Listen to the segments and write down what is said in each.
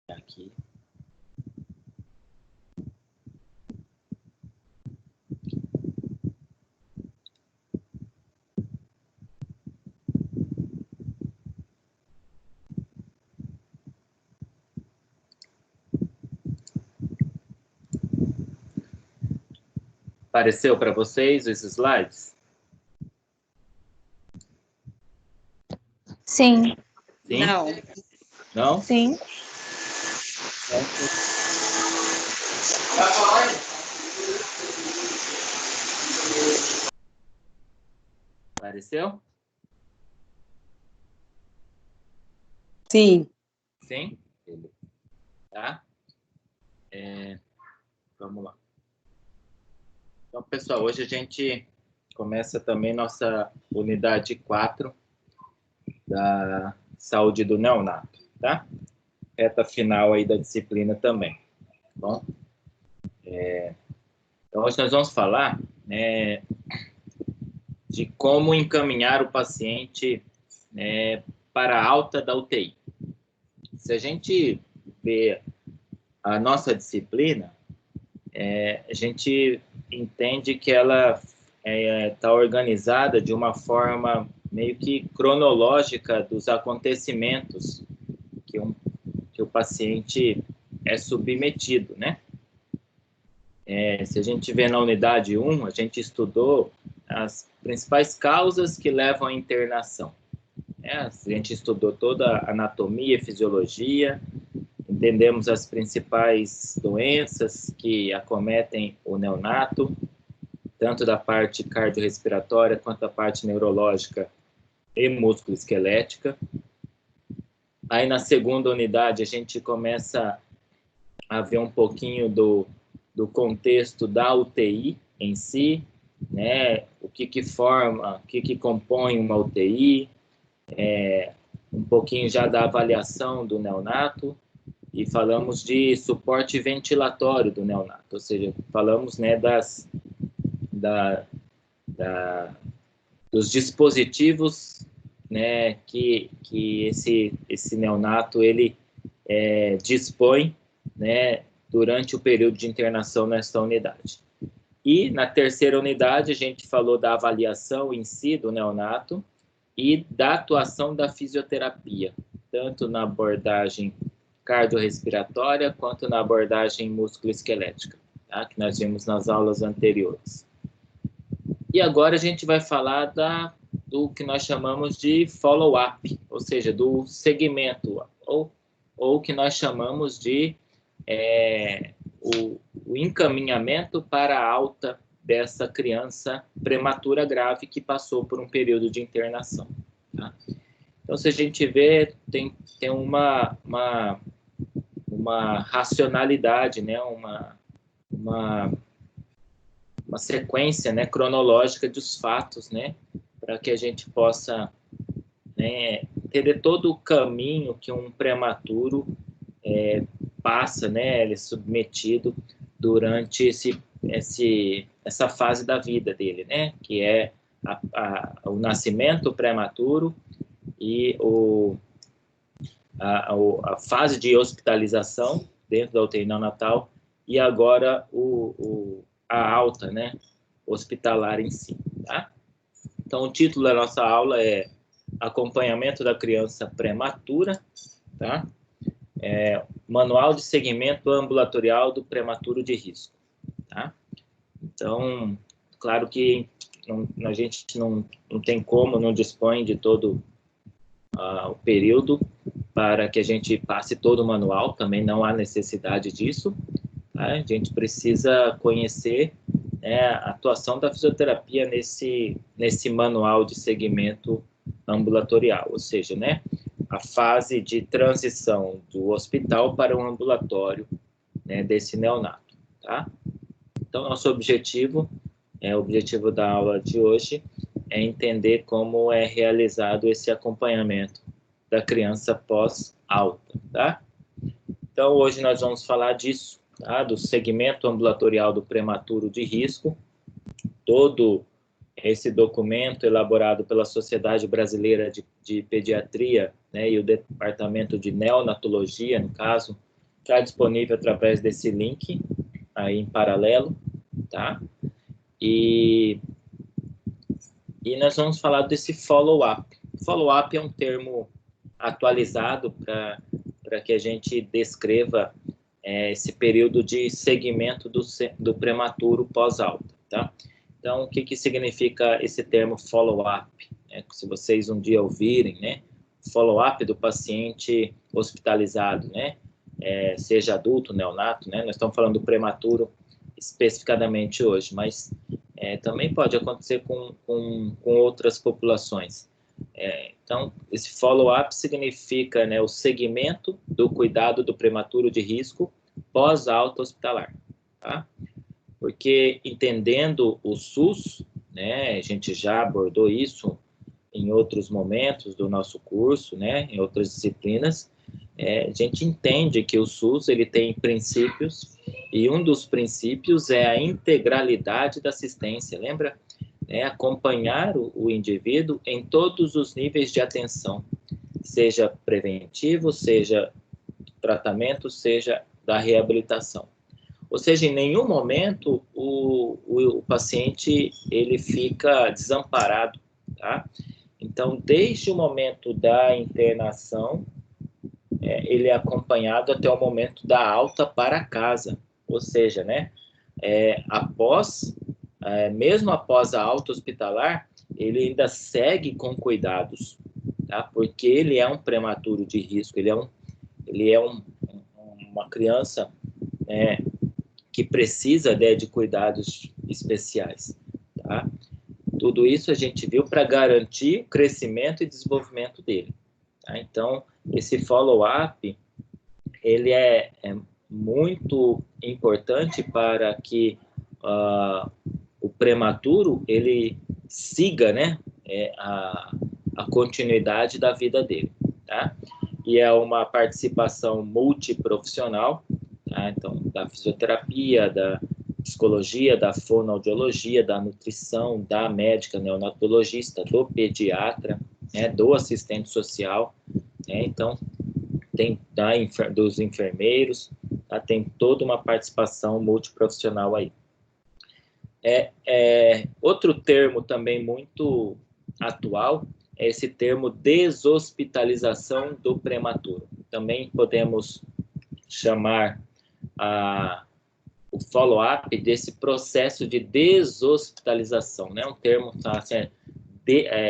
Aqui. Apareceu para vocês os slides? Sim. Sim? Não. Não? Sim. Apareceu? Sim. Sim? Tá? Vamos lá. Então, pessoal, hoje a gente começa também nossa unidade 4 da saúde do neonato, tá? Reta final aí da disciplina também, tá bom? Então, hoje nós vamos falar, né, de como encaminhar o paciente, né, para a alta da UTI. Se a gente vê a nossa disciplina, a gente entende que ela está organizada de uma forma meio que cronológica dos acontecimentos que o paciente é submetido, né? Se a gente vê na unidade 1, a gente estudou as principais causas que levam à internação. A gente estudou toda a anatomia e fisiologia, entendemos as principais doenças que acometem o neonato, tanto da parte cardiorrespiratória quanto da parte neurológica e musculoesquelética. Aí, na segunda unidade, a gente começa a ver um pouquinho do contexto da UTI em si, né? O que compõe uma UTI, um pouquinho já da avaliação do neonato, e falamos de suporte ventilatório do neonato, ou seja, falamos, né, dos dispositivos, né, que esse neonato ele dispõe, né, durante o período de internação nesta unidade. E na terceira unidade a gente falou da avaliação em si do neonato e da atuação da fisioterapia, tanto na abordagem cardiorrespiratória quanto na abordagem musculoesquelética, tá? Que nós vimos nas aulas anteriores. E agora a gente vai falar do que nós chamamos de follow-up, ou seja, do segmento, ou que nós chamamos de o encaminhamento para a alta dessa criança prematura grave que passou por um período de internação. Tá? Então, se a gente vê, tem uma racionalidade, né? uma sequência, né, cronológica dos fatos, né, para que a gente possa, né, entender todo o caminho que um prematuro passa, né, ele é submetido durante essa fase da vida dele, né, que é o nascimento prematuro e a fase de hospitalização dentro da UTI neonatal e agora a alta, né, hospitalar em si, tá? Então, o título da nossa aula é Acompanhamento da Criança Prematura, tá? Manual de Segmento Ambulatorial do Prematuro de Risco, tá? Então, claro que a gente não tem como, não dispõe de todo o período para que a gente passe todo o manual, também não há necessidade disso, tá? A gente precisa conhecer, né, a atuação da fisioterapia nesse manual de segmento ambulatorial, ou seja, né, a fase de transição do hospital para o ambulatório, né, desse neonato, tá? Então, nosso objetivo, o objetivo da aula de hoje, é entender como é realizado esse acompanhamento da criança pós-alta, tá? Então, hoje nós vamos falar disso, tá? Do segmento ambulatorial do prematuro de risco, todo esse documento elaborado pela Sociedade Brasileira de Pediatria, né, e o Departamento de Neonatologia, no caso, está disponível através desse link aí em paralelo, tá? E nós vamos falar desse follow-up. Follow-up é um termo atualizado para que a gente descreva esse período de segmento do prematuro pós-alta, tá? Então, o que significa esse termo follow-up? Se vocês um dia ouvirem, né? Follow-up do paciente hospitalizado, né? Seja adulto, neonato, né? Nós estamos falando do prematuro especificadamente hoje, mas também pode acontecer com outras populações. Então, esse follow-up significa, né, o segmento do cuidado do prematuro de risco pós-alta hospitalar, tá? Porque entendendo o SUS, né, a gente já abordou isso em outros momentos do nosso curso, né, em outras disciplinas, a gente entende que o SUS ele tem princípios, e um dos princípios é a integralidade da assistência, lembra? Acompanhar o indivíduo em todos os níveis de atenção, seja preventivo, seja tratamento, seja da reabilitação. Ou seja, em nenhum momento o paciente ele fica desamparado, tá? Então, desde o momento da internação, ele é acompanhado até o momento da alta para casa. Ou seja, né, mesmo após a alta hospitalar, ele ainda segue com cuidados, tá? Porque ele é um prematuro de risco, ele é uma criança que precisa de cuidados especiais, tá? Tudo isso a gente viu para garantir o crescimento e desenvolvimento dele, tá? Então, esse follow-up, ele é muito importante para que o prematuro, ele siga, né, a continuidade da vida dele, tá? E é uma participação multiprofissional, tá? Então, da fisioterapia, da psicologia, da fonoaudiologia, da nutrição, da médica neonatologista, do pediatra, né, do assistente social, né? Então, tem dos enfermeiros, tá? Tem toda uma participação multiprofissional aí. Outro termo também muito atual é esse termo deshospitalização do prematuro. Também podemos chamar o follow-up desse processo de deshospitalização, né? Um termo, assim,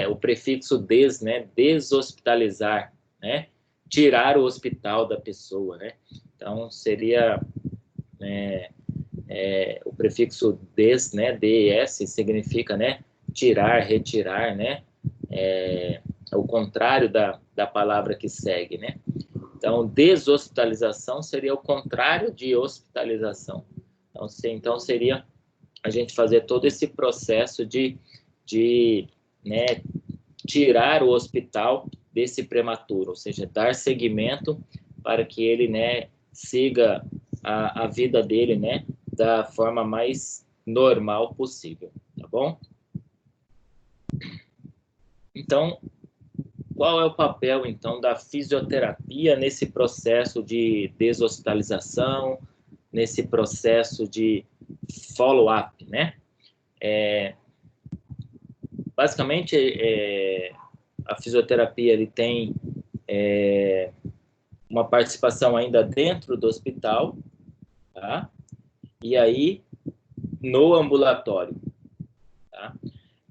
o prefixo des, né? Deshospitalizar, né? Tirar o hospital da pessoa, né? Então, seria o prefixo des, né? DES, significa, né? Tirar, retirar, né? É o contrário da palavra que segue, né? Então, deshospitalização seria o contrário de hospitalização. Então seria a gente fazer todo esse processo de né, tirar o hospital desse prematuro, ou seja, dar seguimento para que ele, né, siga a vida dele, né, da forma mais normal possível, tá bom? Então, qual é o papel, então, da fisioterapia nesse processo de deshospitalização, nesse processo de follow-up, né? Basicamente, a fisioterapia ele tem uma participação ainda dentro do hospital, tá? E aí, no ambulatório, tá?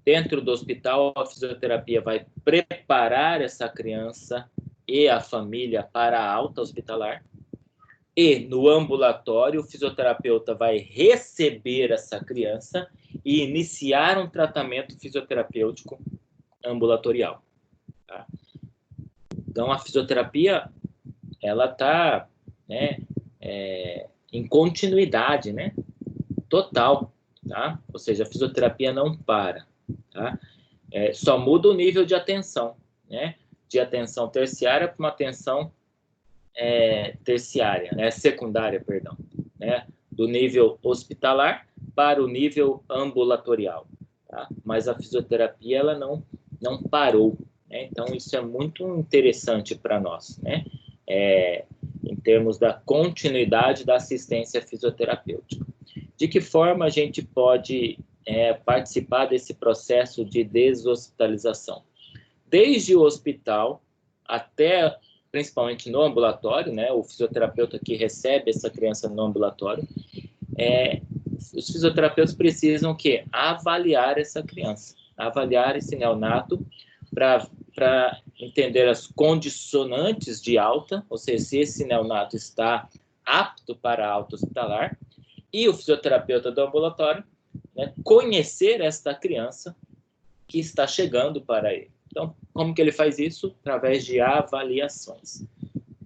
Dentro do hospital, a fisioterapia vai preparar essa criança e a família para a alta hospitalar. E no ambulatório, o fisioterapeuta vai receber essa criança e iniciar um tratamento fisioterapêutico ambulatorial, tá? Então, a fisioterapia, ela está, né, em continuidade, né, total, tá? Ou seja, a fisioterapia não para, tá? Só muda o nível de atenção, né? De atenção terciária para uma atenção terciária, né? Secundária, perdão, né? Do nível hospitalar para o nível ambulatorial, tá? Mas a fisioterapia, ela não parou, né? Então, isso é muito interessante para nós, né? termos da continuidade da assistência fisioterapêutica. De que forma a gente pode participar desse processo de deshospitalização? Desde o hospital até, principalmente no ambulatório, né, o fisioterapeuta que recebe essa criança no ambulatório, os fisioterapeutas precisam que avaliar essa criança, avaliar esse neonato para entender as condicionantes de alta, ou seja, se esse neonato está apto para alta hospitalar, e o fisioterapeuta do ambulatório, né, conhecer esta criança que está chegando para ele. Então, como que ele faz isso? Através de avaliações.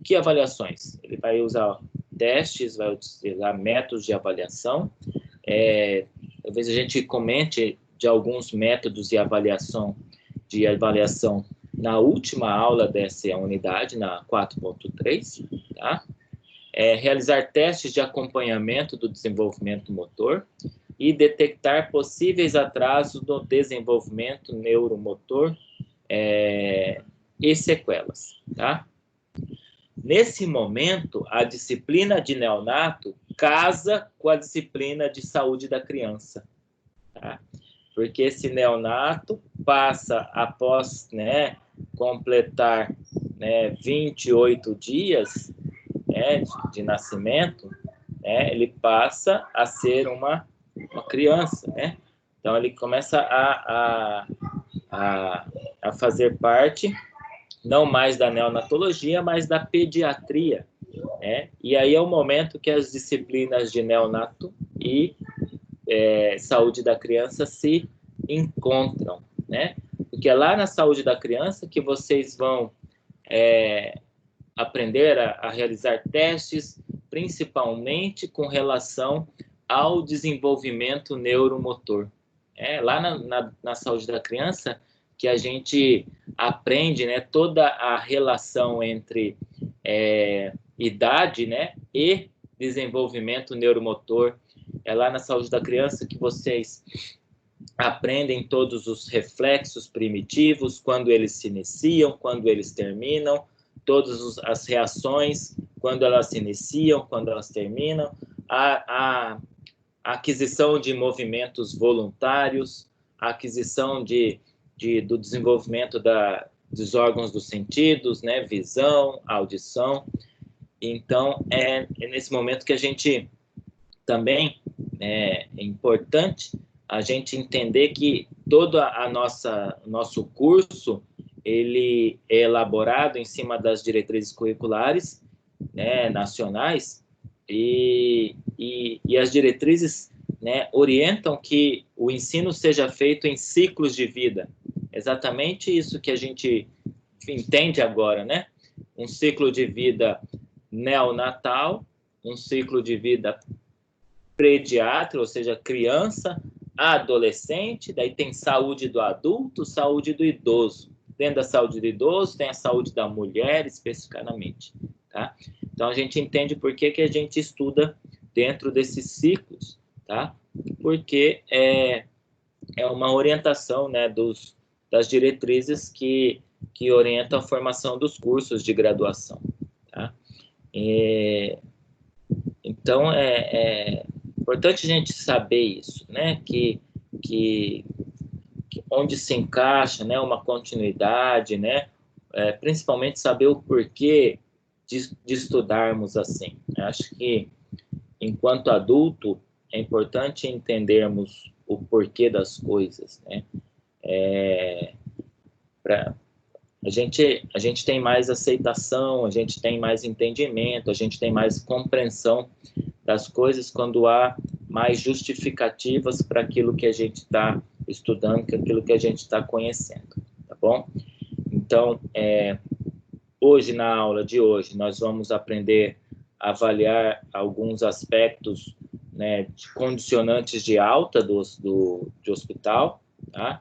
Que avaliações? Ele vai usar testes, vai utilizar métodos de avaliação. Talvez a gente comente de alguns métodos de avaliação na última aula dessa unidade, na 4.3, tá? Realizar testes de acompanhamento do desenvolvimento motor e detectar possíveis atrasos no desenvolvimento neuromotor e sequelas, tá? Nesse momento, a disciplina de neonato casa com a disciplina de saúde da criança, tá? Porque esse neonato passa, após, né, completar, né, 28 dias, né, de nascimento, né, ele passa a ser uma criança, né? Então, ele começa a fazer parte, não mais da neonatologia, mas da pediatria, né? E aí é o momento que as disciplinas de neonato e saúde da criança se encontram, né? Porque é lá na saúde da criança que vocês vão aprender a realizar testes, principalmente com relação ao desenvolvimento neuromotor. Lá na saúde da criança que a gente aprende, né, toda a relação entre idade, né, e desenvolvimento neuromotor. É lá na saúde da criança que vocês aprendem todos os reflexos primitivos, quando eles se iniciam, quando eles terminam, todas as reações, quando elas se iniciam, quando elas terminam, a aquisição de movimentos voluntários, a aquisição do desenvolvimento dos órgãos dos sentidos, né, visão, audição. Então, é nesse momento que a gente também é importante a gente entender que todo nosso curso ele é elaborado em cima das diretrizes curriculares, né, nacionais, e as diretrizes, né, orientam que o ensino seja feito em ciclos de vida. Exatamente isso que a gente entende agora, né? Um ciclo de vida neonatal, um ciclo de vida pediátrico, ou seja, criança, adolescente, daí tem saúde do adulto, saúde do idoso. Dentro da saúde do idoso, tem a saúde da mulher, especificamente, tá? Então, a gente entende por que a gente estuda dentro desses ciclos, tá? Porque é uma orientação, né, das diretrizes que orientam a formação dos cursos de graduação, tá? Então, é importante a gente saber isso, né? Que onde se encaixa, né, uma continuidade, né? Principalmente saber o porquê de estudarmos assim. Eu acho que, enquanto adulto, é importante entendermos o porquê das coisas, né? A gente tem mais aceitação, a gente tem mais entendimento, a gente tem mais compreensão das coisas quando há mais justificativas para aquilo que a gente está estudando, para aquilo que a gente está conhecendo, tá bom? Então, hoje, na aula de hoje, nós vamos aprender a avaliar alguns aspectos, né, de condicionantes de alta de hospital, tá?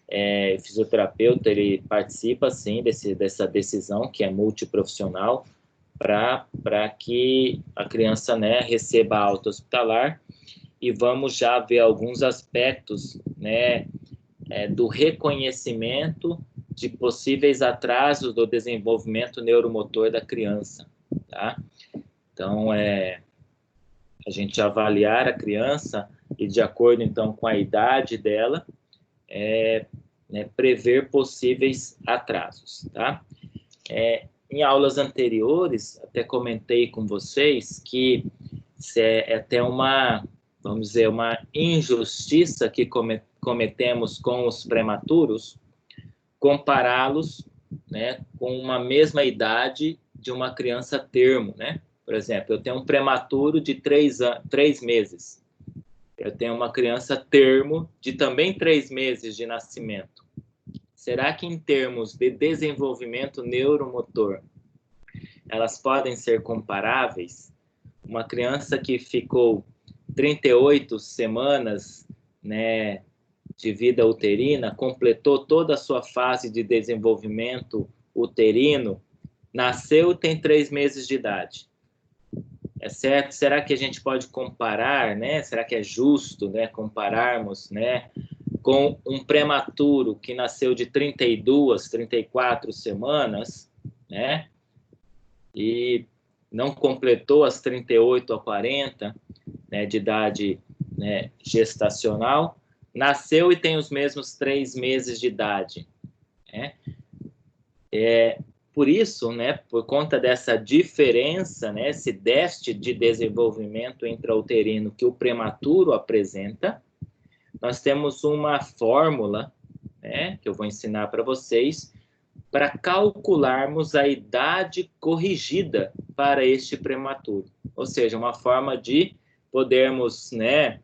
O fisioterapeuta, ele participa, sim, dessa decisão, que é multiprofissional, para que a criança, né, receba alta hospitalar. E vamos já ver alguns aspectos, né, do reconhecimento de possíveis atrasos do desenvolvimento neuromotor da criança, tá? Então, a gente avaliar a criança e, de acordo, então, com a idade dela, né, prever possíveis atrasos, tá? Em aulas anteriores, até comentei com vocês que é até uma, vamos dizer, uma injustiça que cometemos com os prematuros, compará-los, né, com uma mesma idade de uma criança termo, né? Por exemplo, eu tenho um prematuro de 3 meses. Eu tenho uma criança termo de também 3 meses de nascimento. Será que em termos de desenvolvimento neuromotor, elas podem ser comparáveis? Uma criança que ficou 38 semanas, né, de vida uterina, completou toda a sua fase de desenvolvimento uterino, nasceu e tem 3 meses de idade. É certo? Será que a gente pode comparar, né? Será que é justo, né, compararmos, né, com um prematuro que nasceu de 32, 34 semanas, né? E não completou as 38 a 40, né, de idade, né, gestacional, nasceu e tem os mesmos 3 meses de idade, né? Por isso, né, por conta dessa diferença, né, esse déficit de desenvolvimento intrauterino que o prematuro apresenta, nós temos uma fórmula, né, que eu vou ensinar para vocês, para calcularmos a idade corrigida para este prematuro. Ou seja, uma forma de podermos, né,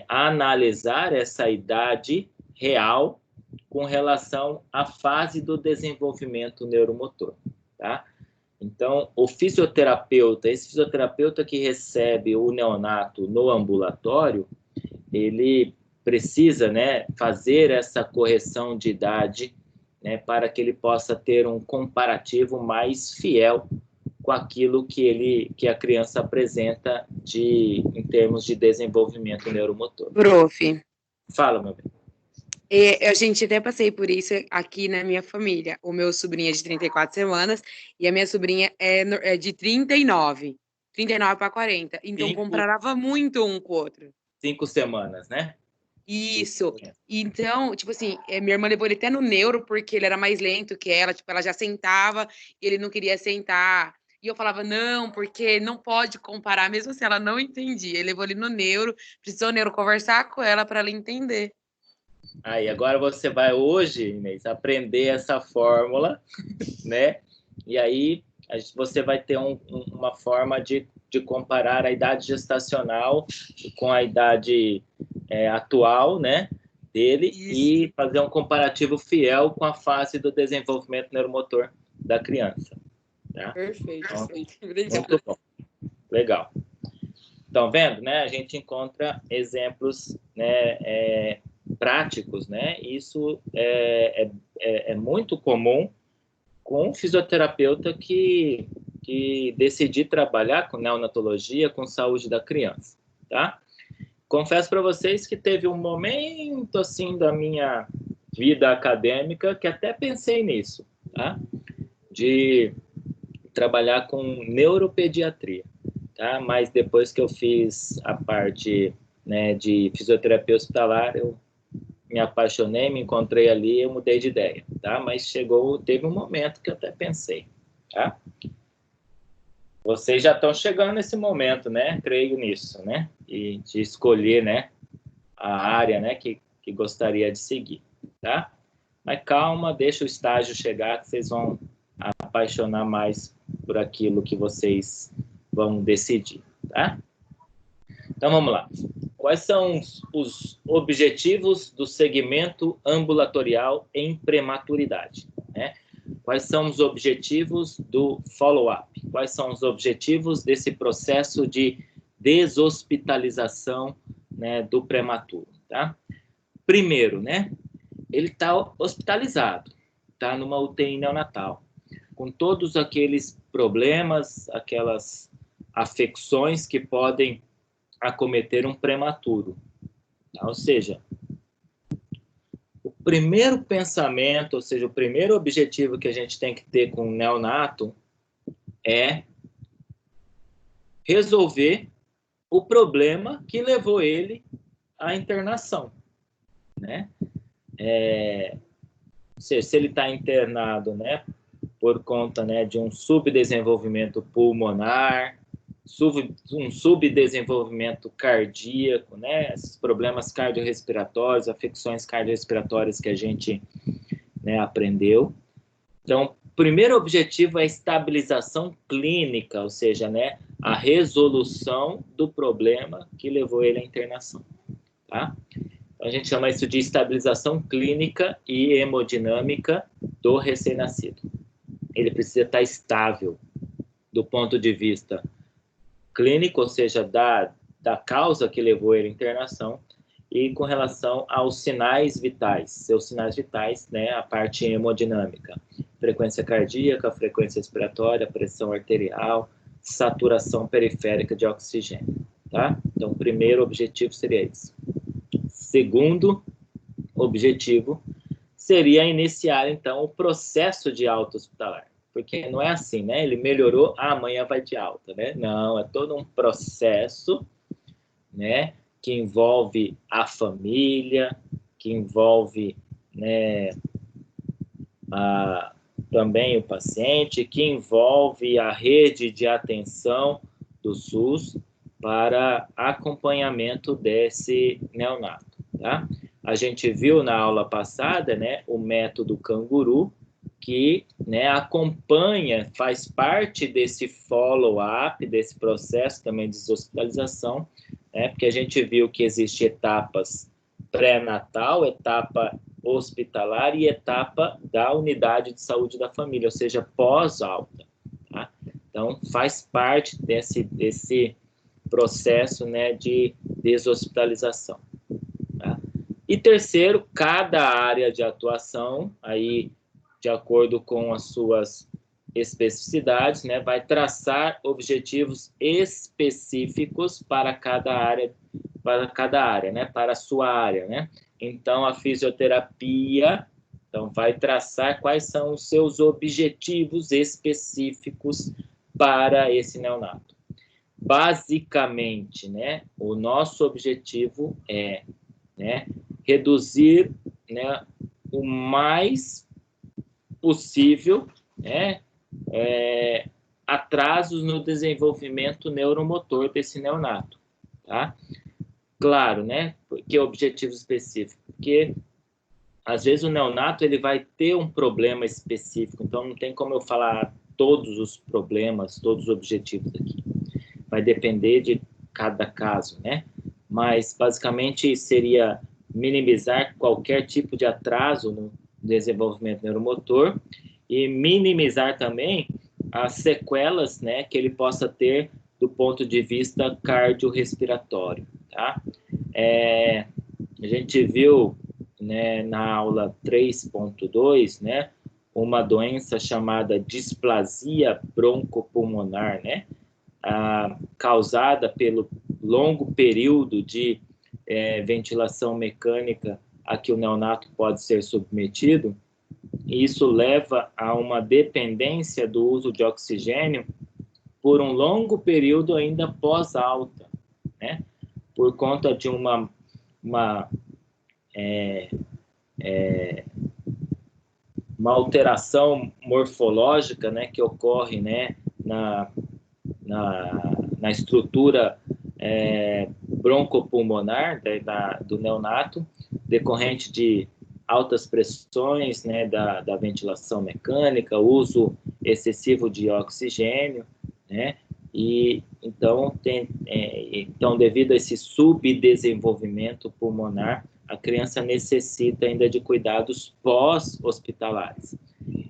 analisar essa idade real com relação à fase do desenvolvimento neuromotor, tá? Então, o fisioterapeuta, esse fisioterapeuta que recebe o neonato no ambulatório, ele precisa, né, fazer essa correção de idade, né, para que ele possa ter um comparativo mais fiel com aquilo que a criança apresenta em termos de desenvolvimento neuromotor. Prof, Fala, meu bem. a gente até passei por isso aqui na minha família. O meu sobrinho é de 34 semanas e a minha sobrinha é de 39 para 40. Então, comparava muito um com o outro. 5 semanas, né? Isso. Então, tipo assim, minha irmã levou ele até no neuro, porque ele era mais lento que ela, tipo, ela já sentava e ele não queria sentar. E eu falava, não, porque não pode comparar, mesmo assim, ela não entendia. Ele levou ele no neuro, precisou o neuro conversar com ela para ela entender. Aí, agora você vai hoje, Inês, aprender essa fórmula, né? E aí você vai ter uma forma de comparar a idade gestacional com a idade atual, né, dele. Isso. E fazer um comparativo fiel com a fase do desenvolvimento neuromotor da criança. Tá? Perfeito, então, perfeito. Obrigada. Muito bom. Legal. Estão vendo, né? A gente encontra exemplos, né, práticos, né? Isso é muito comum com um fisioterapeuta que decidir trabalhar com neonatologia, com saúde da criança, tá? Confesso para vocês que teve um momento, assim, da minha vida acadêmica que até pensei nisso, tá? De trabalhar com neuropediatria, tá? Mas depois que eu fiz a parte, né, de fisioterapia hospitalar, eu me apaixonei, me encontrei ali, eu mudei de ideia, tá? Mas teve um momento que eu até pensei, tá? Vocês já estão chegando nesse momento, né? Creio nisso, né? E de escolher, né, a área, né, que gostaria de seguir, tá? Mas calma, deixa o estágio chegar, que vocês vão apaixonar mais por aquilo que vocês vão decidir, tá? Então, vamos lá. Quais são os objetivos do segmento ambulatorial em prematuridade, né? Quais são os objetivos do follow-up? Quais são os objetivos desse processo de deshospitalização, né, do prematuro, tá? Primeiro, né, ele está hospitalizado, está numa UTI neonatal, com todos aqueles problemas, aquelas afecções que podem acometer um prematuro. Ou seja, o primeiro pensamento, ou seja, o primeiro objetivo que a gente tem que ter com o neonato é resolver o problema que levou ele à internação, né? Se ele está internado, né, por conta, né, de um subdesenvolvimento pulmonar, um subdesenvolvimento cardíaco, né, esses problemas cardiorrespiratórios, afecções cardiorrespiratórias que a gente, né, aprendeu. Então, o primeiro objetivo é a estabilização clínica, ou seja, né, a resolução do problema que levou ele à internação, tá? Então, a gente chama isso de estabilização clínica e hemodinâmica do recém-nascido. Ele precisa estar estável do ponto de vista clínico, ou seja, da causa que levou ele à internação, e com relação aos sinais vitais, seus sinais vitais, né, a parte hemodinâmica, frequência cardíaca, frequência respiratória, pressão arterial, saturação periférica de oxigênio, tá? Então, o primeiro objetivo seria esse. Segundo objetivo seria iniciar, então, o processo de alta hospitalar. Porque não é assim, né? Ele melhorou, amanhã vai de alta, né? Não, é todo um processo, né? Que envolve a família, que envolve, né, também o paciente, que envolve a rede de atenção do SUS para acompanhamento desse neonato, tá? A gente viu na aula passada, né, o método canguru, que, né, acompanha, faz parte desse follow-up, desse processo também de deshospitalização, né, porque a gente viu que existe etapas pré-natal, etapa hospitalar e etapa da unidade de saúde da família, ou seja, pós-alta, tá? Então, faz parte desse processo, né, de deshospitalização, tá? E terceiro, cada área de atuação, aí, de acordo com as suas especificidades, né, vai traçar objetivos específicos para cada área, né, para a sua área, né? Então, a fisioterapia, então, vai traçar quais são os seus objetivos específicos para esse neonato. Basicamente, né, o nosso objetivo é, né, reduzir, né, o mais possível, né, atrasos no desenvolvimento neuromotor desse neonato, tá? Claro, né? Que objetivo específico? Porque às vezes o neonato ele vai ter um problema específico, então não tem como eu falar todos os problemas, todos os objetivos aqui. Vai depender de cada caso, né? Mas basicamente seria minimizar qualquer tipo de atraso no desenvolvimento neuromotor e minimizar também as sequelas, né, que ele possa ter do ponto de vista cardiorrespiratório, tá? A gente viu, né, na aula 3.2, né, uma doença chamada displasia broncopulmonar, né, causada pelo longo período de ventilação mecânica a que o neonato pode ser submetido, e isso leva a uma dependência do uso de oxigênio por um longo período ainda pós-alta, né? Por conta de uma alteração morfológica, né, que ocorre, né, na estrutura broncopulmonar do neonato, decorrente de altas pressões, né, da ventilação mecânica, uso excessivo de oxigênio, né, e então, devido a esse subdesenvolvimento pulmonar, a criança necessita ainda de cuidados pós-hospitalares.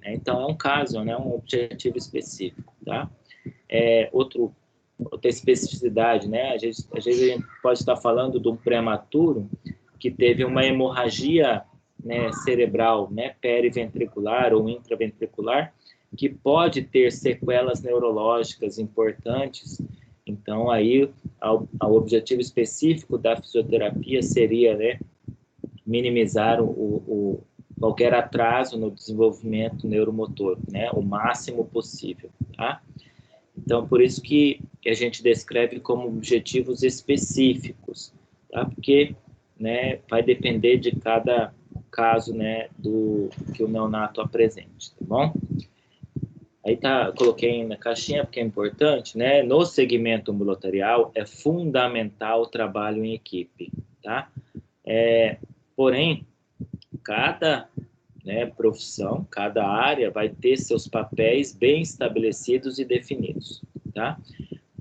Então, é um caso, né, um objetivo específico, tá? Outra especificidade, né? Às vezes a gente pode estar falando de um prematuro que teve uma hemorragia, né, cerebral, né, periventricular ou intraventricular, que pode ter sequelas neurológicas importantes. Então, aí, o objetivo específico da fisioterapia seria, né, minimizar qualquer atraso no desenvolvimento neuromotor, né, o máximo possível, tá? Então, por isso que a gente descreve como objetivos específicos, tá? Porque, né, vai depender de cada caso, né, do que o neonato apresente, tá bom? Aí coloquei na caixinha porque é importante, né? No segmento ambulatorial é fundamental o trabalho em equipe, tá? Porém, cada, né, profissão, cada área vai ter seus papéis bem estabelecidos e definidos, tá?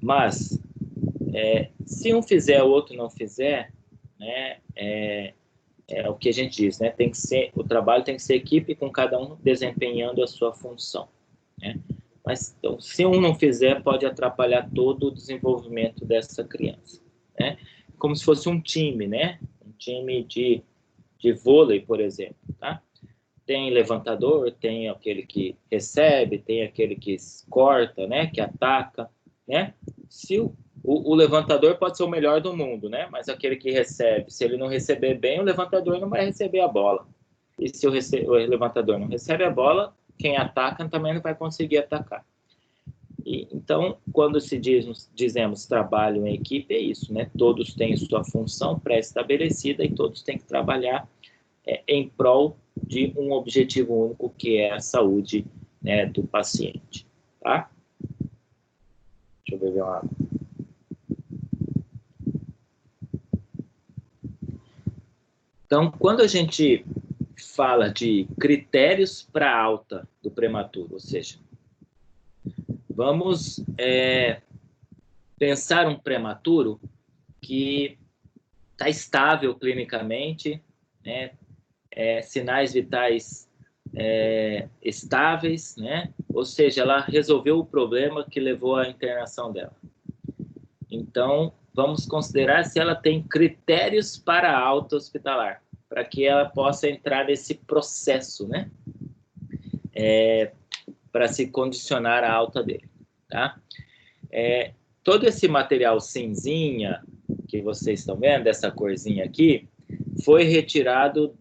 Mas, se um fizer, o outro não fizer, né, é o que a gente diz, né? O trabalho tem que ser equipe com cada um desempenhando a sua função, né? Mas então, se um não fizer, pode atrapalhar todo o desenvolvimento dessa criança, né? Como se fosse um time, né? Um time de vôlei, por exemplo, tá? Tem levantador, tem aquele que recebe, tem aquele que corta, né? Que ataca, né? Se o levantador pode ser o melhor do mundo, né? Mas aquele que recebe, se ele não receber bem, o levantador não vai receber a bola. E se o levantador não recebe a bola, quem ataca também não vai conseguir atacar. Então, quando dizemos trabalho em equipe, é isso, né? Todos têm sua função pré-estabelecida e todos têm que trabalhar em prol de um objetivo único, que é a saúde, né, do paciente, tá? Deixa eu beber uma água. Então, quando a gente fala de critérios para alta do prematuro, ou seja, vamos pensar um prematuro que está estável clinicamente, né? Sinais vitais estáveis, né? Ou seja, ela resolveu o problema que levou à internação dela. Então, vamos considerar se ela tem critérios para alta hospitalar, para que ela possa entrar nesse processo, né? Para se condicionar à alta dele, tá? Todo esse material cinzinha que vocês estão vendo, essa corzinha aqui, foi retirado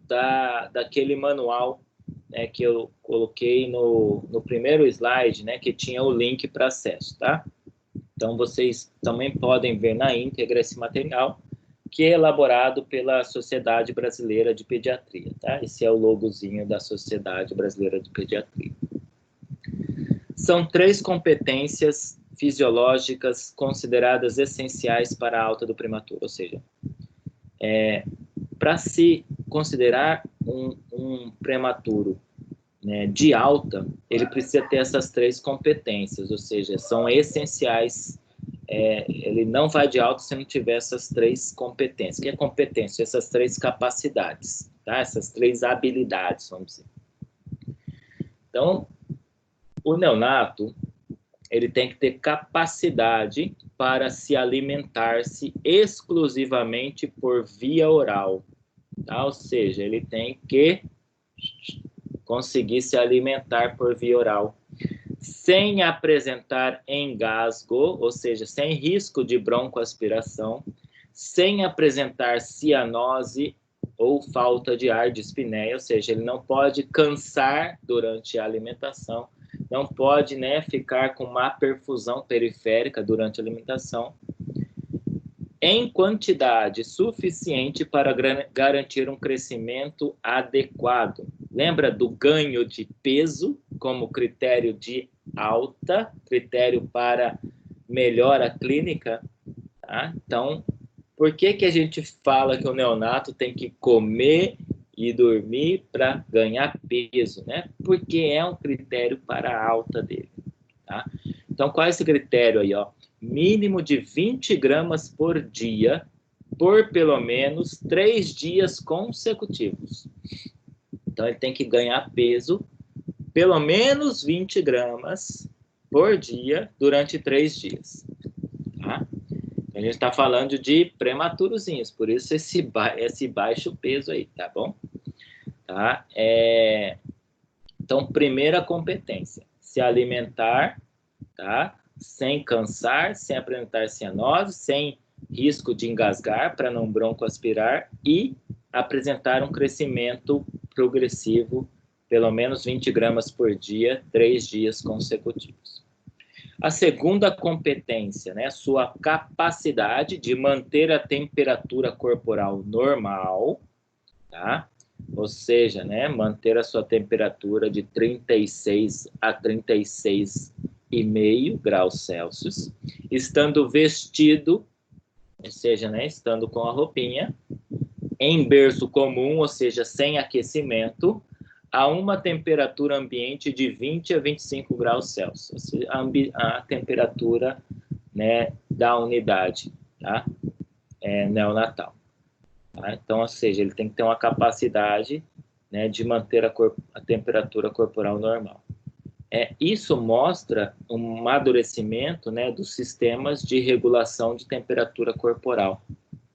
daquele manual, né, que eu coloquei no primeiro slide, né, que tinha o link para acesso, tá? Então, vocês também podem ver na íntegra esse material, que é elaborado pela Sociedade Brasileira de Pediatria, tá? Esse é o logozinho da Sociedade Brasileira de Pediatria. São 3 competências fisiológicas consideradas essenciais para a alta do prematuro, ou seja, para se considerar um prematuro, né, de alta, ele precisa ter essas 3 competências, ou seja, são essenciais. Ele não vai de alta se não tiver essas 3 competências. O que é competência? Essas 3 capacidades, tá? Essas 3 habilidades, vamos dizer. Então, o neonato, ele tem que ter capacidade para se alimentar-se exclusivamente por via oral, tá? Ou seja, ele tem que conseguir se alimentar por via oral, sem apresentar engasgo, ou seja, sem risco de broncoaspiração, sem apresentar cianose ou falta de ar, dispneia, ou seja, ele não pode cansar durante a alimentação, não pode, né, ficar com má perfusão periférica durante a alimentação, em quantidade suficiente para garantir um crescimento adequado. Lembra do ganho de peso como critério de alta, critério para melhora clínica? Tá? Então, por que a gente fala que o neonato tem que comer e dormir para ganhar peso, né? Porque é um critério para a alta dele, tá? Então, qual é esse critério aí, ó? Mínimo de 20 gramas por dia, por pelo menos 3 dias consecutivos. Então, ele tem que ganhar peso, pelo menos 20 gramas por dia, durante 3 dias, tá? A gente está falando de prematurozinhos, por isso esse baixo peso aí, tá bom? Tá? Então, primeira competência, se alimentar, tá? Sem cansar, sem apresentar cianose, sem risco de engasgar, para não broncoaspirar, e apresentar um crescimento progressivo, pelo menos 20 gramas por dia, 3 dias consecutivos. A segunda competência, né, sua capacidade de manter a temperatura corporal normal, tá? Ou seja, né, manter a sua temperatura de 36 a 36,5 graus Celsius, estando vestido, ou seja, né, estando com a roupinha, em berço comum, ou seja, sem aquecimento, a uma temperatura ambiente de 20 a 25 graus Celsius, a temperatura, né, da unidade, tá? Neonatal. Tá? Então, ou seja, ele tem que ter uma capacidade, né, de manter a temperatura corporal normal. Isso mostra um amadurecimento, né, dos sistemas de regulação de temperatura corporal.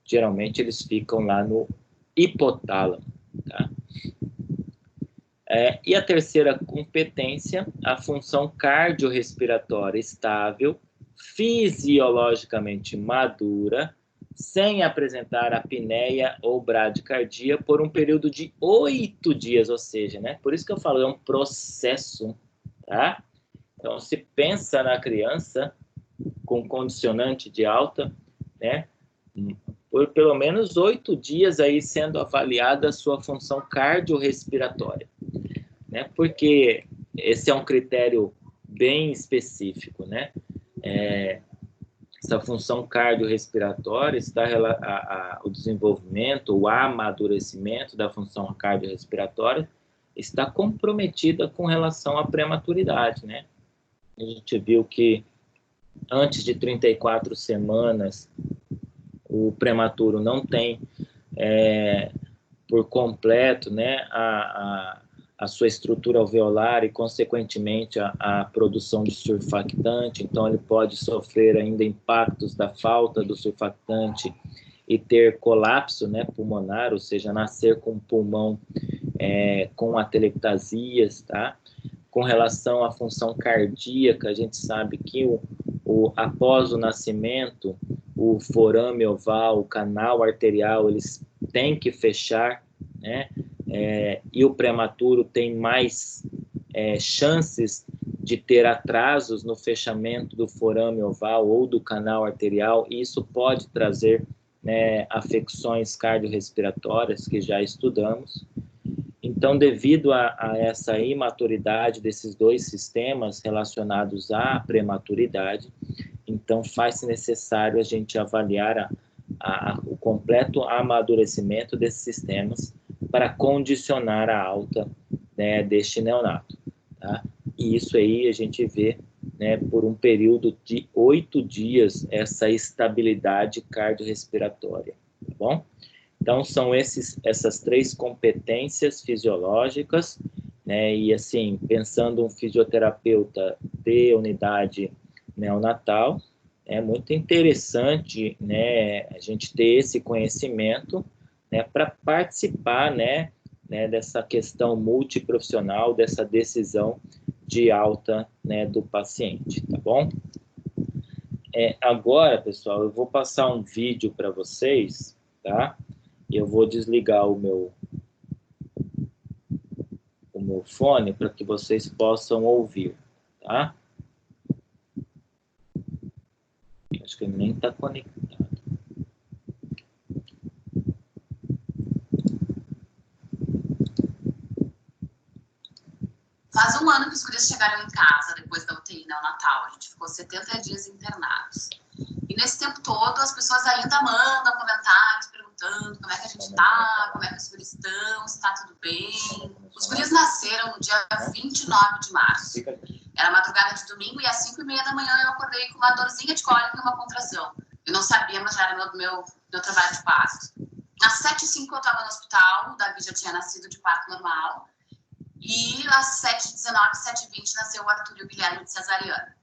Geralmente eles ficam lá no hipotálamo. Tá? E a terceira competência, a função cardiorrespiratória estável, fisiologicamente madura, sem apresentar apneia ou bradicardia por um período de 8 dias, ou seja, né? Por isso que eu falo, é um processo, tá? Então, se pensa na criança com condicionante de alta, né? Por pelo menos 8 dias aí sendo avaliada a sua função cardiorrespiratória, né? Porque esse é um critério bem específico, né? Essa função cardiorrespiratória está o desenvolvimento, o amadurecimento da função cardiorrespiratória está comprometida com relação à prematuridade, né? A gente viu que antes de 34 semanas o prematuro não tem por completo, né, a sua estrutura alveolar e, consequentemente, a produção de surfactante. Então, ele pode sofrer ainda impactos da falta do surfactante e ter colapso, né, pulmonar, ou seja, nascer com o pulmão com atelectasias, tá? Com relação à função cardíaca, a gente sabe que após o nascimento, o forame oval, o canal arterial, eles têm que fechar, né? E o prematuro tem mais chances de ter atrasos no fechamento do forame oval ou do canal arterial, e isso pode trazer, né, afecções cardiorrespiratórias, que já estudamos. Então, devido a essa imaturidade desses dois sistemas relacionados à prematuridade, então faz-se necessário a gente avaliar o completo amadurecimento desses sistemas para condicionar a alta, né, deste neonato. Tá? E isso aí a gente vê, né, por um período de 8 dias, essa estabilidade cardiorrespiratória. Tá bom? Então, são essas 3 competências fisiológicas, né? E assim, pensando um fisioterapeuta de unidade neonatal, é muito interessante, né, a gente ter esse conhecimento, né, para participar, né, dessa questão multiprofissional, dessa decisão de alta, né, do paciente, tá bom? Agora, pessoal, eu vou passar um vídeo para vocês, tá? Eu vou desligar o meu fone para que vocês possam ouvir, tá? Acho que ele nem está conectado. Faz 1 ano que os guris chegaram em casa depois da UTI neonatal. A gente ficou 70 dias internados. E nesse tempo todo, as pessoas ainda mandam comentários perguntando como é que a gente tá, como é que os guris estão, se tá tudo bem. Os guris nasceram no dia 29 de março. Era madrugada de domingo e às 5h30 da manhã eu acordei com uma dorzinha de cólica e uma contração. Eu não sabia, mas já era meu trabalho de parto. Às 7h05 eu estava no hospital, o Davi já tinha nascido de parto normal. E às 7h19, 7h20 nasceu o Arthur e o Guilherme de cesariana.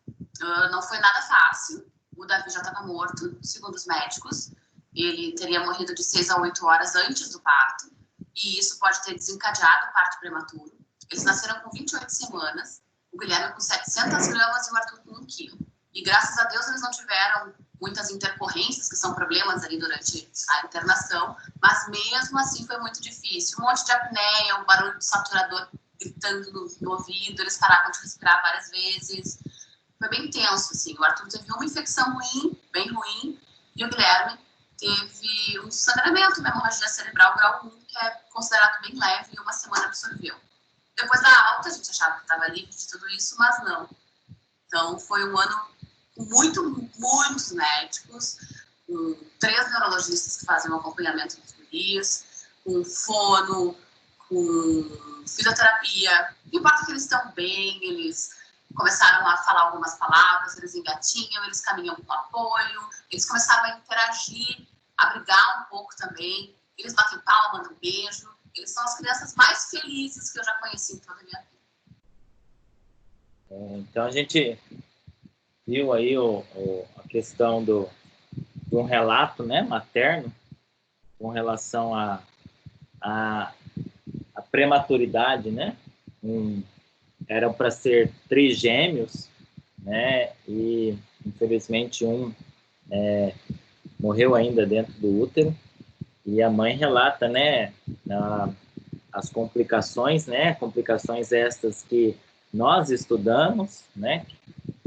Não foi nada fácil. O Davi já estava morto, segundo os médicos. Ele teria morrido de 6 a 8 horas antes do parto. E isso pode ter desencadeado o parto prematuro. Eles nasceram com 28 semanas. O Guilherme com 700 gramas e o Arthur com 1 quilo. E graças a Deus eles não tiveram muitas intercorrências, que são problemas ali durante a internação. Mas mesmo assim foi muito difícil. Um monte de apneia, um barulho de saturador gritando no ouvido. Eles paravam de respirar várias vezes. foi bem tenso, assim. O Arthur teve uma infecção ruim, bem ruim, e o Guilherme teve um sangramento, uma hemorragia cerebral grau 1, que é considerado bem leve, e uma semana absorveu. Depois da alta, a gente achava que estava livre de tudo isso, mas não. Então, foi um ano com muitos médicos, com 3 neurologistas que fazem um acompanhamento dos guris, com fono, com fisioterapia. Não importa que eles estão bem, eles começaram a falar algumas palavras, eles engatinham, eles caminham com apoio, eles começaram a interagir, a brigar um pouco também, eles batem palma, mandam beijo. Eles são as crianças mais felizes que eu já conheci em toda a minha vida. Então, a gente viu aí a questão de um relato, né, materno com relação à prematuridade, né? Eram para ser trigêmeos, né? E, infelizmente, um morreu ainda dentro do útero. E a mãe relata, né, as complicações, né? Complicações estas que nós estudamos, né?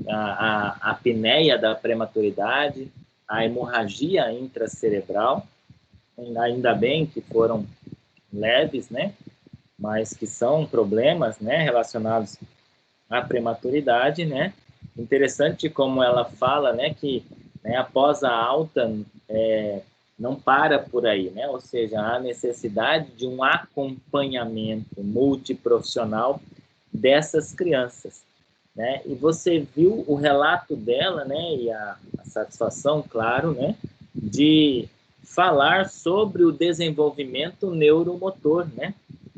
A apneia da prematuridade, a hemorragia intracerebral, ainda bem que foram leves, né? Mas que são problemas, né? Relacionados à prematuridade, né? Interessante como ela fala, né? Que, né, após a alta, não para por aí, né? Ou seja, há necessidade de um acompanhamento multiprofissional dessas crianças, né? E você viu o relato dela, né? E a satisfação, claro, né? De falar sobre o desenvolvimento neuromotor, né?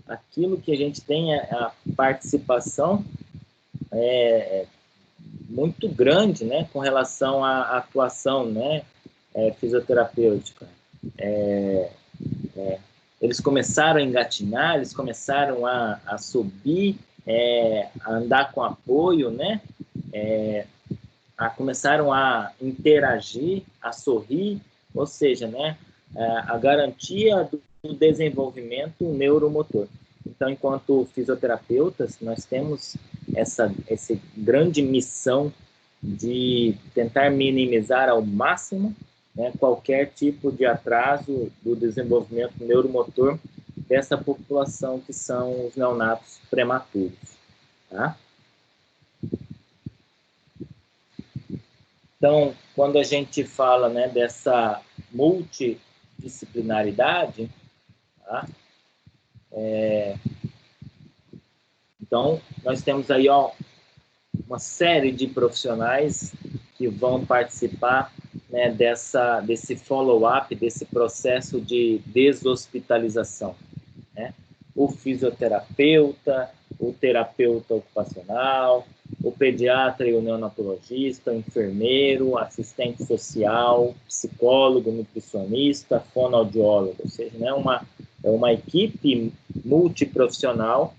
Aquilo que a gente tem a participação muito grande, né? Com relação à atuação, né? Fisioterapêutica. Eles começaram a engatinhar, eles começaram a subir, a andar com apoio, né? Começaram a interagir, a sorrir, ou seja, né? A garantia do desenvolvimento neuromotor. Então, enquanto fisioterapeutas, nós temos essa grande missão de tentar minimizar ao máximo, né, qualquer tipo de atraso do desenvolvimento neuromotor dessa população que são os neonatos prematuros. Tá? Então, quando a gente fala, né, dessa multidisciplinaridade, tá? Então, nós temos aí uma série de profissionais que vão participar, né, desse follow-up, desse processo de deshospitalização, né? O fisioterapeuta, o terapeuta ocupacional, o pediatra e o neonatologista, o enfermeiro, assistente social, psicólogo, nutricionista, fonoaudiólogo, ou seja, né, uma equipe multiprofissional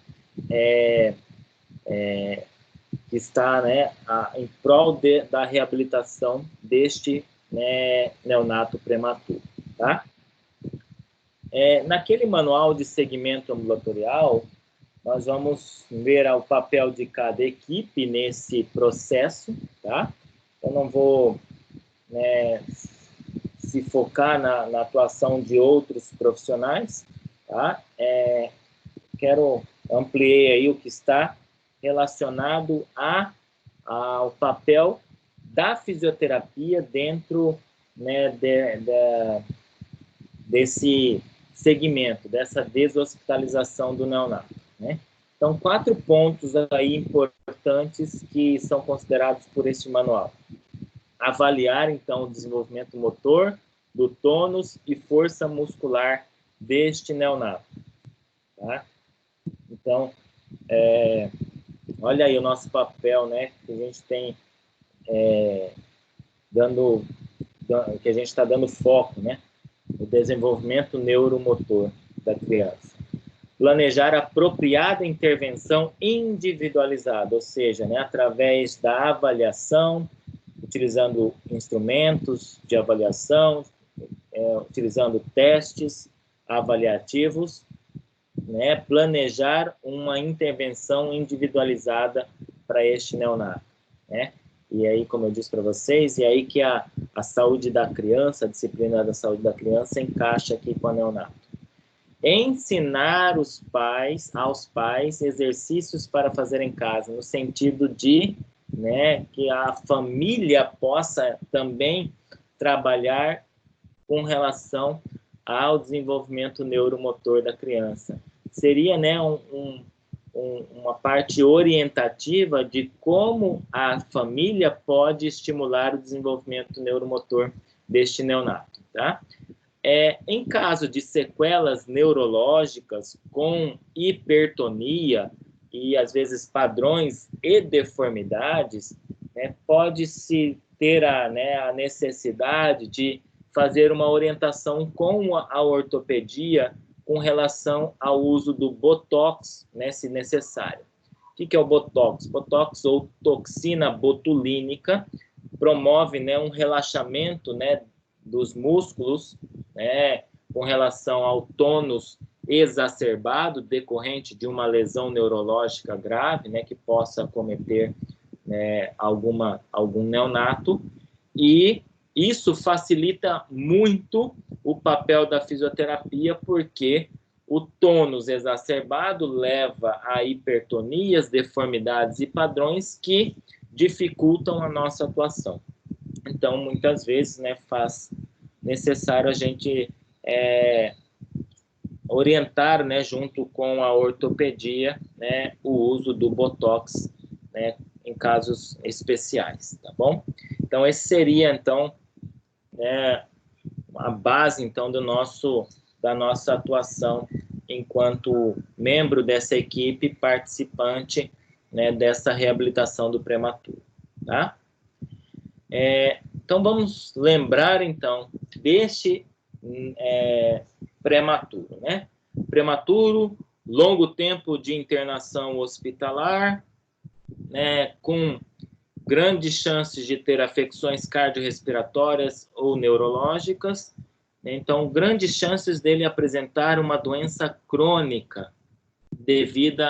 que está, né, em prol da reabilitação deste, né, neonato prematuro. Tá? Naquele manual de segmento ambulatorial, nós vamos ver o papel de cada equipe nesse processo. Tá? Eu não vou, né, se focar na atuação de outros profissionais. Tá? Quero ampliar aí o que está relacionado ao papel da fisioterapia dentro, né, desse segmento, dessa deshospitalização do neonato, né? Então, 4 pontos aí importantes que são considerados por este manual. Avaliar, então, o desenvolvimento motor, do tônus e força muscular deste neonato. Tá? Então, olha aí o nosso papel, né, que a gente tem que a gente está dando foco, né, no desenvolvimento neuromotor da criança. Planejar apropriada intervenção individualizada, ou seja, né, através da avaliação, utilizando instrumentos de avaliação, utilizando testes avaliativos, né, planejar uma intervenção individualizada para este neonato, né? E aí, como eu disse para vocês, e aí que a saúde da criança, a disciplina da saúde da criança encaixa aqui com a neonato. Ensinar aos pais exercícios para fazer em casa, no sentido de, né, que a família possa também trabalhar com relação ao desenvolvimento neuromotor da criança. Seria, né, uma parte orientativa de como a família pode estimular o desenvolvimento neuromotor deste neonato, tá? Em caso de sequelas neurológicas com hipertonia e, às vezes, padrões e deformidades, né, pode-se ter a necessidade de fazer uma orientação com a ortopedia com relação ao uso do Botox, né, se necessário. O que é o Botox? Botox, ou toxina botulínica, promove, né, um relaxamento, né, dos músculos, né, com relação ao tônus exacerbado decorrente de uma lesão neurológica grave, né, que possa acometer, né, algum neonato, e isso facilita muito o papel da fisioterapia, porque o tônus exacerbado leva a hipertonias, deformidades e padrões que dificultam a nossa atuação. Então, muitas vezes, né, faz necessário a gente orientar, né, junto com a ortopedia, né, o uso do Botox, né, em casos especiais, tá bom? Então, esse seria, então, né, a base, então, da nossa atuação enquanto membro dessa equipe participante, né, dessa reabilitação do prematuro, tá? Então, vamos lembrar, então, deste prematuro, né? Prematuro, longo tempo de internação hospitalar, né, com grandes chances de ter afecções cardiorrespiratórias ou neurológicas. Então, grandes chances dele apresentar uma doença crônica devido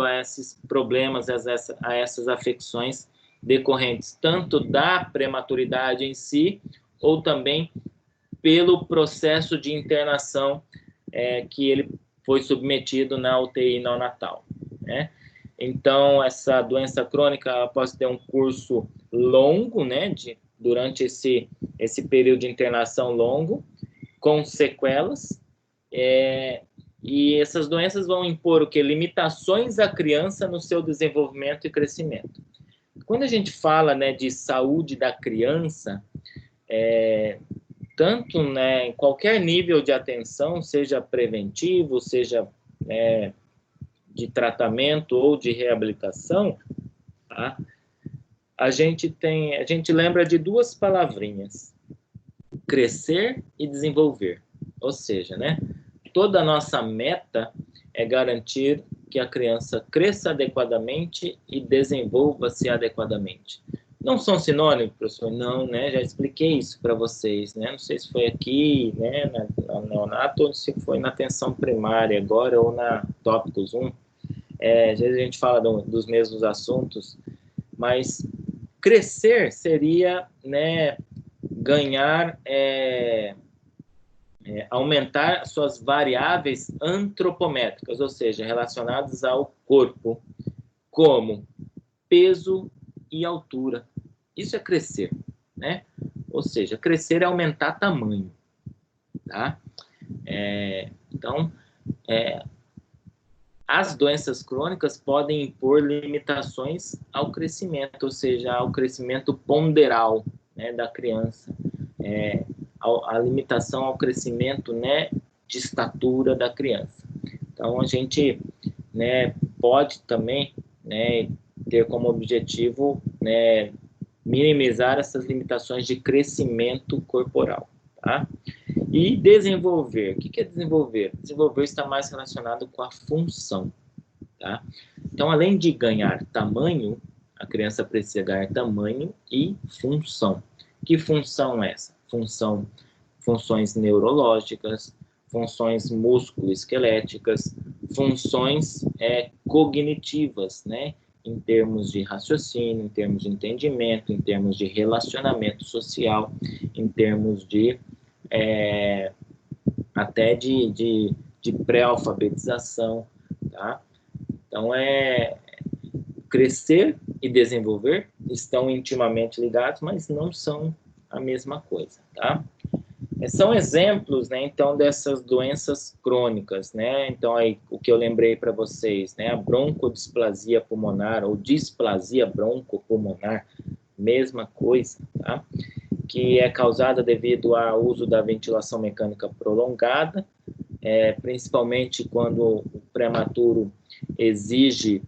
a esses problemas, a essas afecções decorrentes tanto da prematuridade em si, ou também pelo processo de internação que ele foi submetido na UTI neonatal, né? Então, essa doença crônica pode ter um curso longo, né, durante esse período de internação longo, com sequelas, e essas doenças vão impor o quê? Limitações à criança no seu desenvolvimento e crescimento. Quando a gente fala, né, de saúde da criança, tanto, né, em qualquer nível de atenção, seja preventivo, seja de tratamento ou de reabilitação, tá? A gente lembra de duas palavrinhas: crescer e desenvolver. Ou seja, né, toda a nossa meta é garantir que a criança cresça adequadamente e desenvolva-se adequadamente. Não são sinônimos, professor? Não, né? Já expliquei isso para vocês, né? Não sei se foi aqui, né, na neonato, ou se foi na atenção primária agora, ou na tópicos 1. Às vezes a gente fala dos mesmos assuntos, mas crescer seria, né, ganhar, aumentar suas variáveis antropométricas, ou seja, relacionadas ao corpo, como peso e altura. Isso é crescer, né? Ou seja, crescer é aumentar tamanho, tá? Então, as doenças crônicas podem impor limitações ao crescimento, ou seja, ao crescimento ponderal, né, da criança, a limitação ao crescimento, né, de estatura da criança. Então, a gente, né, pode também, né, ter como objetivo, né, minimizar essas limitações de crescimento corporal, tá? E desenvolver. O que é desenvolver? Desenvolver está mais relacionado com a função, tá? Então, além de ganhar tamanho, a criança precisa ganhar tamanho e função. Que função é essa? Funções neurológicas, funções músculo-esqueléticas, funções cognitivas, né? em termos de raciocínio, em termos de entendimento, em termos de relacionamento social, em termos de até de pré-alfabetização, tá? Então, crescer e desenvolver estão intimamente ligados, mas não são a mesma coisa, tá? São exemplos, né, então, dessas doenças crônicas, né? Então, aí, o que eu lembrei para vocês, né? A broncodisplasia pulmonar ou displasia broncopulmonar, mesma coisa, tá? Que é causada devido ao uso da ventilação mecânica prolongada, principalmente quando o prematuro exige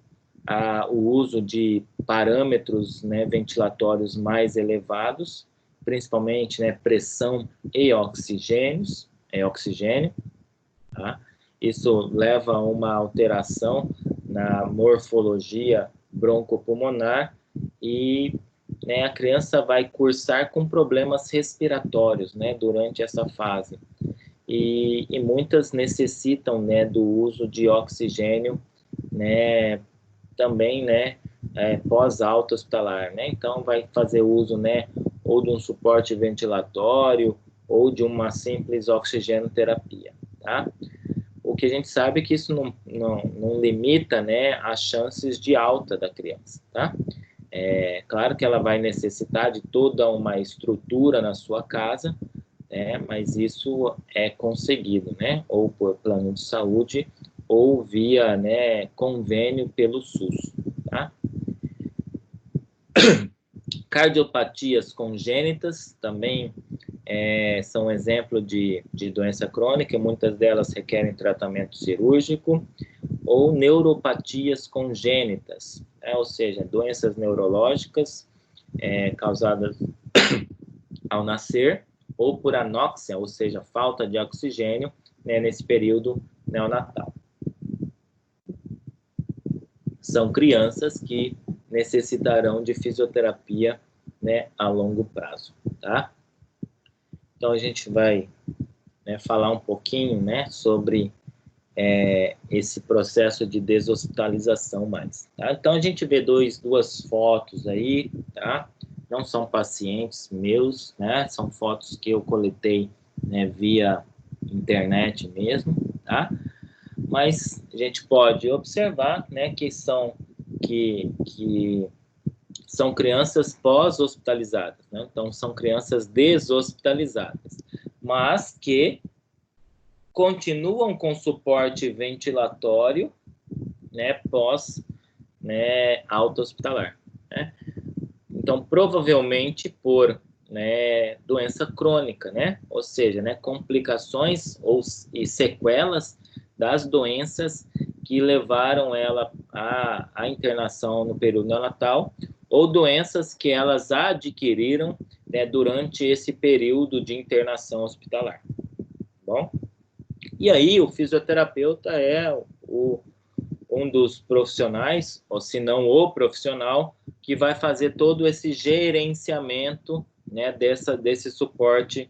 o uso de parâmetros, né, ventilatórios mais elevados, principalmente, né, pressão e oxigênio, tá? Isso leva a uma alteração na morfologia broncopulmonar e, né, a criança vai cursar com problemas respiratórios, né, durante essa fase. E muitas necessitam, né, do uso de oxigênio, né, também, né, pós-alta hospitalar, né? Então, vai fazer uso, né, ou de um suporte ventilatório ou de uma simples oxigenoterapia, tá? O que a gente sabe é que isso não limita, né, as chances de alta da criança, tá? Claro que ela vai necessitar de toda uma estrutura na sua casa, mas isso é conseguido, né, ou por plano de saúde ou via, né, convênio pelo SUS, tá? Cardiopatias congênitas também são exemplo de doença crônica, muitas delas requerem tratamento cirúrgico, ou neuropatias congênitas, ou seja, doenças neurológicas causadas ao nascer, ou por anóxia, ou seja, falta de oxigênio, né, nesse período neonatal. São crianças que necessitarão de fisioterapia, né, a longo prazo, tá? Então, a gente vai, né, falar um pouquinho, né, sobre esse processo de deshospitalização mais, tá? Então, a gente vê duas fotos aí, tá? Não são pacientes meus, né? São fotos que eu coletei, né, via internet mesmo, tá? Mas a gente pode observar, né, que são crianças pós-hospitalizadas, né? Então, são crianças deshospitalizadas, mas que continuam com suporte ventilatório, né, pós, né, alta hospitalar, né? Então, provavelmente por, né, doença crônica, né? Ou seja, né, complicações e sequelas das doenças que levaram ela à internação no período neonatal, ou doenças que elas adquiriram, né, durante esse período de internação hospitalar. Bom? E aí o fisioterapeuta é um dos profissionais, ou se não o profissional, que vai fazer todo esse gerenciamento, né, desse suporte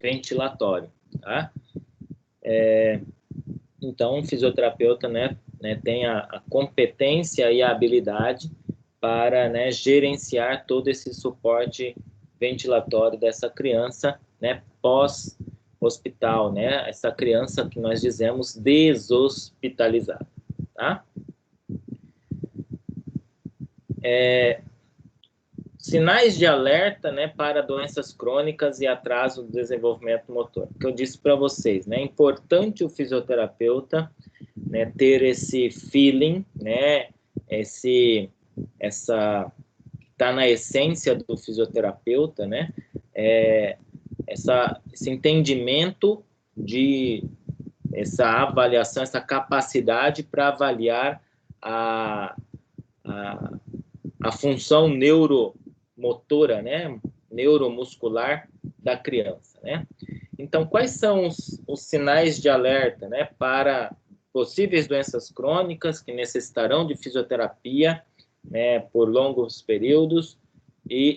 ventilatório, tá? Então, o fisioterapeuta, né, tem a competência e a habilidade para, né, gerenciar todo esse suporte ventilatório dessa criança, né, pós-hospital, né, essa criança que nós dizemos deshospitalizada, tá? Sinais de alerta, né, para doenças crônicas e atraso do desenvolvimento motor. Que eu disse para vocês, né, é importante o fisioterapeuta, né, ter esse feeling, né, tá na essência do fisioterapeuta, né, esse entendimento essa avaliação, essa capacidade para avaliar a função neuromotora, né, neuromuscular da criança, né? Então, quais são os sinais de alerta, né, para possíveis doenças crônicas que necessitarão de fisioterapia, né, por longos períodos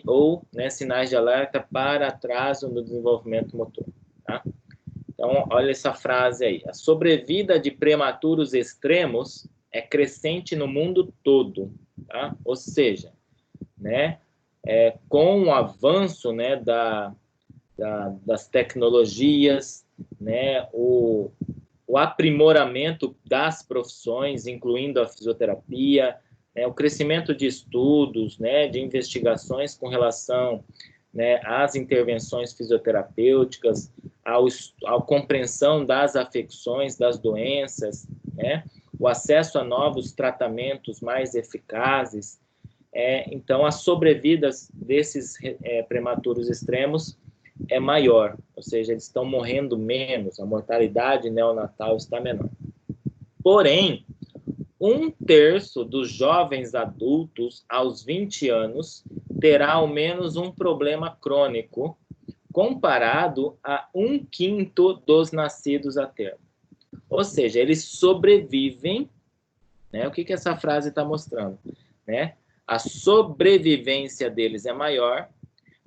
ou, né, sinais de alerta para atraso no desenvolvimento motor, tá? Então, olha essa frase aí. A sobrevida de prematuros extremos é crescente no mundo todo. tá? Ou seja, né, com o avanço, né, das tecnologias, né, o aprimoramento das profissões, incluindo a fisioterapia, né, o crescimento de estudos, né, de investigações com relação, né, às intervenções fisioterapêuticas, à compreensão das afecções, das doenças, né, o acesso a novos tratamentos mais eficazes. Então, as sobrevidas desses prematuros extremos é maior, ou seja, eles estão morrendo menos, a mortalidade neonatal está menor. Porém, 1/3 dos jovens adultos aos 20 anos terá ao menos um problema crônico, comparado a 1/5 dos nascidos a termo. Ou seja, eles sobrevivem, né? O que essa frase está mostrando? Né? A sobrevivência deles é maior,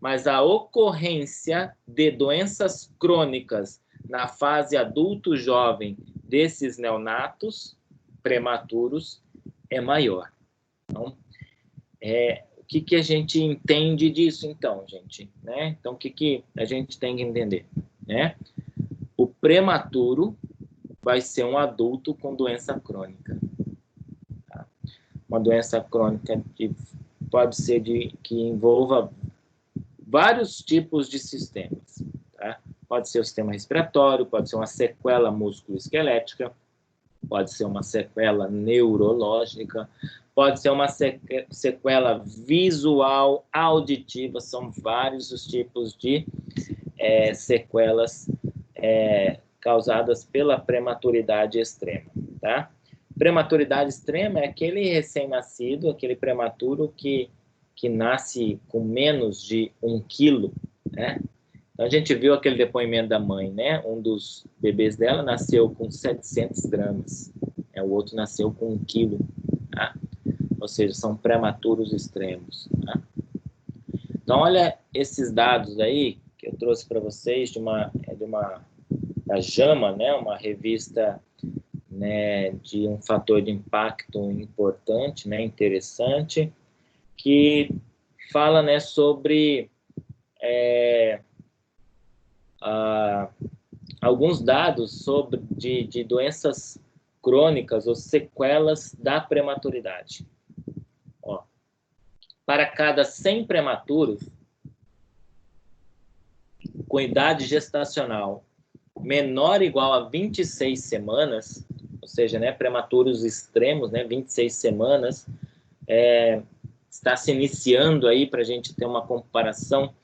mas a ocorrência de doenças crônicas na fase adulto-jovem desses neonatos prematuros é maior. Então, o que a gente entende disso, então, gente? Né? Então, o que a gente tem que entender? Né? O prematuro vai ser um adulto com doença crônica. Tá? Uma doença crônica que pode ser que envolva vários tipos de sistemas. Tá? Pode ser o sistema respiratório, pode ser uma sequela músculo-esquelética, pode ser uma sequela neurológica, pode ser uma sequela visual, auditiva, são vários os tipos de sequelas causadas pela prematuridade extrema, tá? Prematuridade extrema é aquele recém-nascido, aquele prematuro que nasce com menos de 1 quilo, né? Então, a gente viu aquele depoimento da mãe, né? Um dos bebês dela nasceu com 700 gramas, o outro nasceu com 1 quilo, tá? Ou seja, são prematuros extremos, tá? Então, olha esses dados aí que eu trouxe para vocês da JAMA, né? Uma revista, né, de um fator de impacto importante, né? Interessante, que fala, né, sobre alguns dados de doenças crônicas ou sequelas da prematuridade. Ó, para cada 100 prematuros com idade gestacional menor ou igual a 26 semanas, ou seja, né, prematuros extremos, né, 26 semanas, está se iniciando aí para a gente ter uma comparação,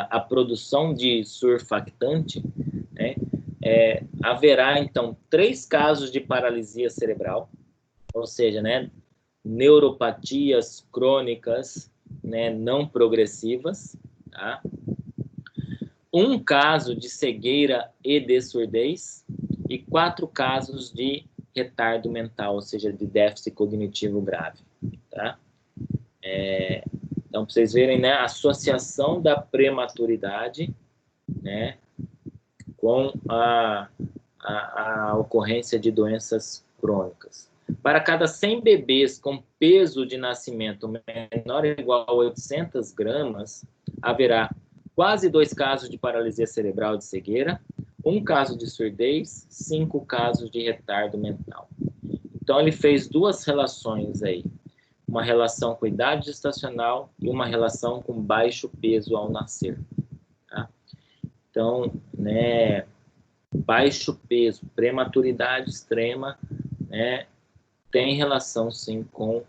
a produção de surfactante, né, haverá, então, 3 casos de paralisia cerebral, ou seja, né, neuropatias crônicas, né, não progressivas, tá? 1 caso de cegueira e de surdez e 4 casos de retardo mental, ou seja, de déficit cognitivo grave, tá? Então, para vocês verem, né, a associação da prematuridade, né, com a ocorrência de doenças crônicas. Para cada 100 bebês com peso de nascimento menor ou igual a 800 gramas, haverá quase 2 casos de paralisia cerebral de cegueira, 1 caso de surdez, 5 casos de retardo mental. Então, ele fez 2 relações aí. Uma relação com idade gestacional e uma relação com baixo peso ao nascer. Tá? Então, né, baixo peso, prematuridade extrema, né, tem relação, sim, com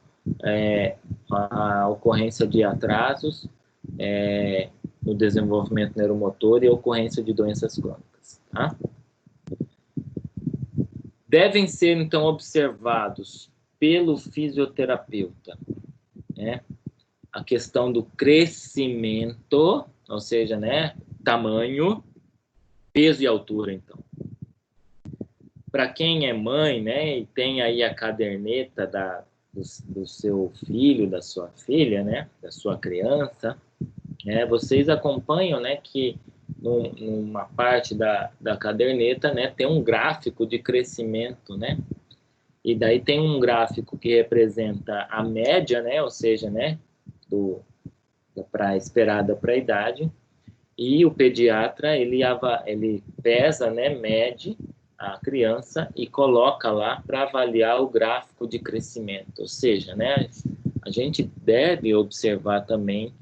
a ocorrência de atrasos no desenvolvimento neuromotor e a ocorrência de doenças crônicas. Tá? Devem ser, então, observados pelo fisioterapeuta, né, a questão do crescimento, ou seja, né, tamanho, peso e altura, então. Para quem é mãe, né, e tem aí a caderneta do seu filho, da sua filha, né, da sua criança, vocês acompanham, né, que numa parte da caderneta, né, tem um gráfico de crescimento, né, E daí tem um gráfico que representa a média, né? Ou seja, né? Esperada para a idade. E o pediatra, ele pesa, né? Mede a criança e coloca lá para avaliar o gráfico de crescimento. Ou seja, né? A gente deve observar também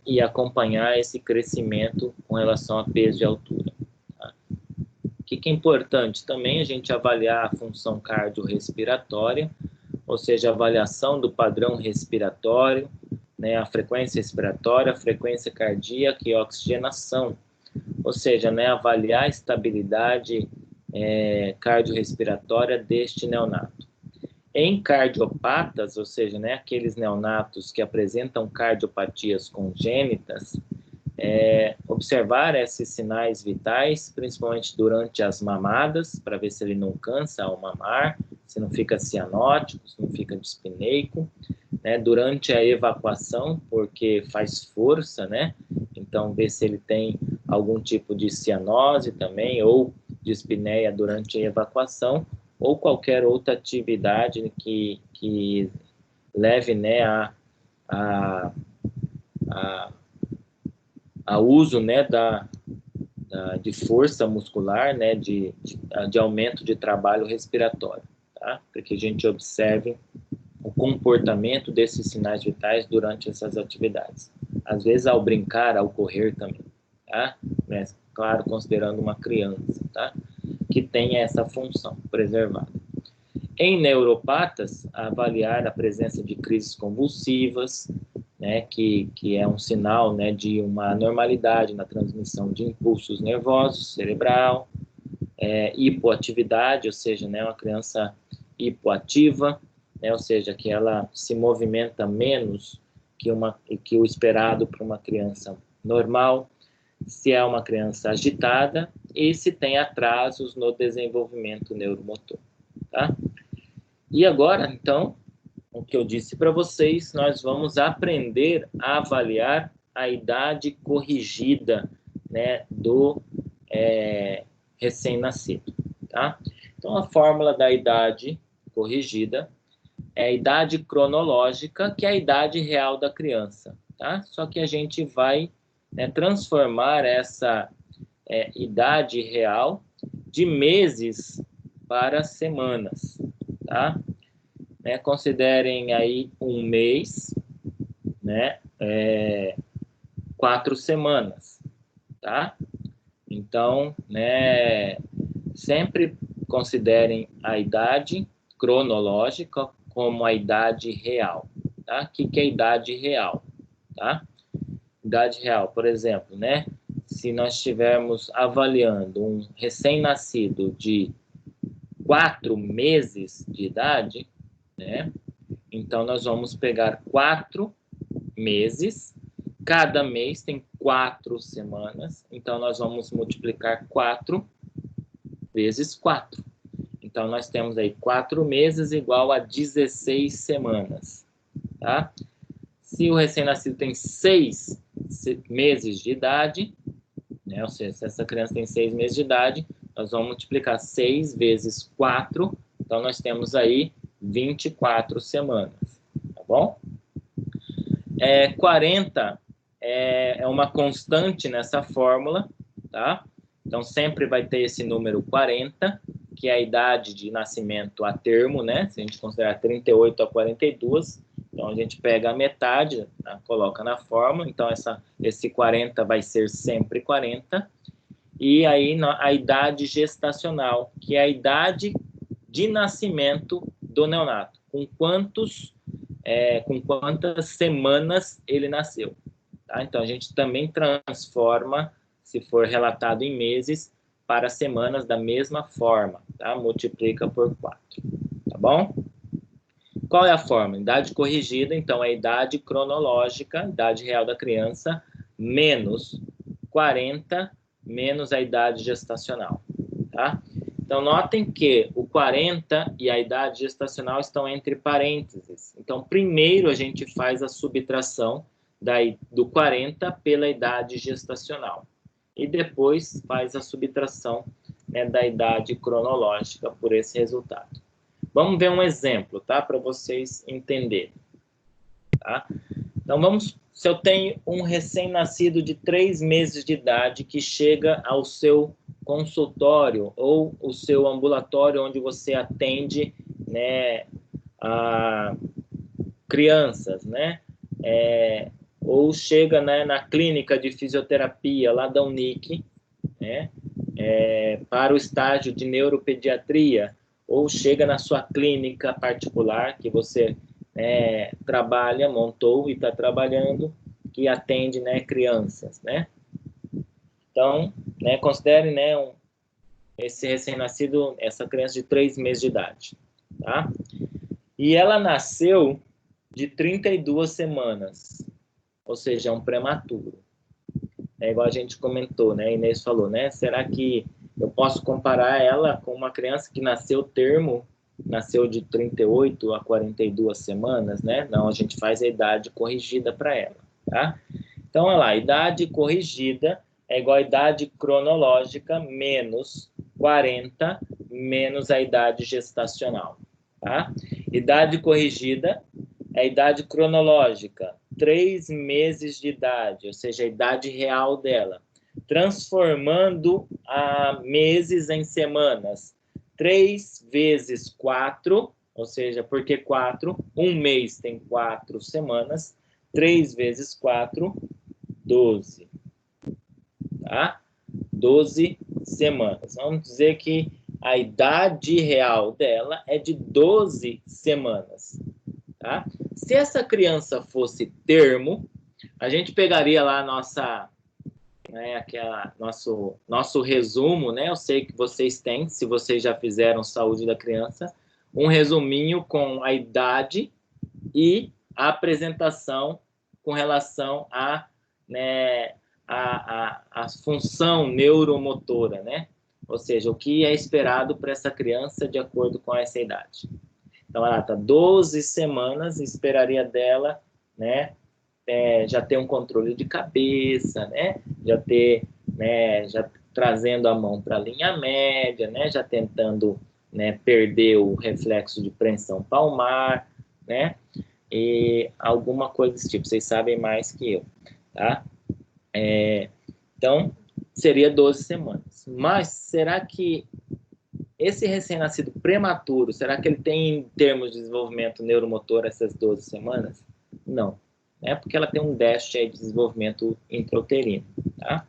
e acompanhar esse crescimento com relação a peso e altura. Tá? O que é importante também a gente avaliar a função cardiorrespiratória, ou seja, a avaliação do padrão respiratório, né, a frequência respiratória, a frequência cardíaca e a oxigenação, ou seja, né, avaliar a estabilidade cardiorrespiratória deste neonato. Em cardiopatas, ou seja, né, aqueles neonatos que apresentam cardiopatias congênitas, observar esses sinais vitais, principalmente durante as mamadas, para ver se ele não cansa ao mamar, se não fica cianótico, se não fica dispneico, né, durante a evacuação, porque faz força, né, então ver se ele tem algum tipo de cianose também, ou dispneia durante a evacuação, ou qualquer outra atividade que leve, né, a uso, né, de força muscular, né, de aumento de trabalho respiratório, tá? Para que a gente observe o comportamento desses sinais vitais durante essas atividades. Às vezes ao brincar, ao correr também, tá? Mas, claro, considerando uma criança, tá? Que tenha essa função preservada. Em neuropatas, avaliar a presença de crises convulsivas, né, que é um sinal, né, de uma anormalidade na transmissão de impulsos nervosos cerebral, hipoatividade, ou seja, né, uma criança hipoativa, né, ou seja, que ela se movimenta menos que o esperado para uma criança normal, se é uma criança agitada e se tem atrasos no desenvolvimento neuromotor, tá? E agora, então, o que eu disse para vocês, nós vamos aprender a avaliar a idade corrigida, né, do recém-nascido, tá? Então, a fórmula da idade corrigida é a idade cronológica, que é a idade real da criança, tá? Só que a gente vai, né, transformar essa idade real de meses para semanas, tá? Considerem aí um mês, né, 4 semanas, tá? Então, né, sempre considerem a idade cronológica como a idade real, tá? O que é a idade real, tá? Idade real, por exemplo, né, se nós estivermos avaliando um recém-nascido de 4 meses de idade, né? Então, nós vamos pegar 4 meses, cada mês tem 4 semanas, então nós vamos multiplicar 4 vezes 4. Então, nós temos aí 4 meses igual a 16 semanas, tá? Se o recém-nascido tem 6 meses de idade, né? Ou seja, se essa criança tem 6 meses de idade, nós vamos multiplicar 6 vezes 4, então nós temos aí 24 semanas, tá bom? 40 é uma constante nessa fórmula, tá? Então, sempre vai ter esse número 40, que é a idade de nascimento a termo, né? Se a gente considerar 38 a 42, então a gente pega a metade, tá? Coloca na fórmula, então esse 40 vai ser sempre 40. E aí a idade gestacional, que é a idade de nascimento do neonato, com quantas semanas ele nasceu, tá? Então, a gente também transforma, se for relatado em meses, para semanas da mesma forma, tá? Multiplica por 4, tá bom? Qual é a forma? Idade corrigida, então, é a idade cronológica, idade real da criança, menos 40, menos a idade gestacional, tá? Então, notem que o 40 e a idade gestacional estão entre parênteses. Então, primeiro a gente faz a subtração do 40 pela idade gestacional. E depois faz a subtração né, da idade cronológica por esse resultado. Vamos ver um exemplo, tá? Para vocês entenderem. Tá? Então, se eu tenho um recém-nascido de 3 meses de idade que chega ao seu consultório ou o seu ambulatório onde você atende, né, a crianças, né? Ou chega, né, na clínica de fisioterapia lá da Unic, né? Para o estágio de neuropediatria, ou chega na sua clínica particular que você trabalha, montou e está trabalhando, que atende, né, crianças, né? Então, né, considere, né, esse recém-nascido, essa criança de 3 meses de idade, tá? E ela nasceu de 32 semanas, ou seja, um prematuro. É igual a gente comentou, né? Inês falou, né? Será que eu posso comparar ela com uma criança que nasceu de 38 a 42 semanas, né? Não, a gente faz a idade corrigida para ela, tá? Então, olha lá, a idade corrigida é igual a idade cronológica menos 40 menos a idade gestacional, tá? Idade corrigida é a idade cronológica, 3 meses de idade, ou seja, a idade real dela, transformando a meses em semanas. 3 vezes 4, ou seja, por que 4? Um mês tem 4 semanas. 3 vezes 4, 12. Tá? 12 semanas. Vamos dizer que a idade real dela é de 12 semanas. Tá? Se essa criança fosse termo, a gente pegaria lá nosso resumo, né? Eu sei que vocês têm, se vocês já fizeram saúde da criança, um resuminho com a idade e a apresentação com relação a função neuromotora, né? Ou seja, o que é esperado para essa criança de acordo com essa idade. Então, ela está 12 semanas, esperaria dela, né, já ter um controle de cabeça, né, já trazendo a mão para a linha média, né, já tentando, né, perder o reflexo de preensão palmar, né, e alguma coisa desse tipo, vocês sabem mais que eu, tá? Então, seria 12 semanas. Mas será que esse recém-nascido prematuro, será que ele tem, em termos de desenvolvimento neuromotor, essas 12 semanas? Não, né? Porque ela tem um déficit aí de desenvolvimento intrauterino, tá?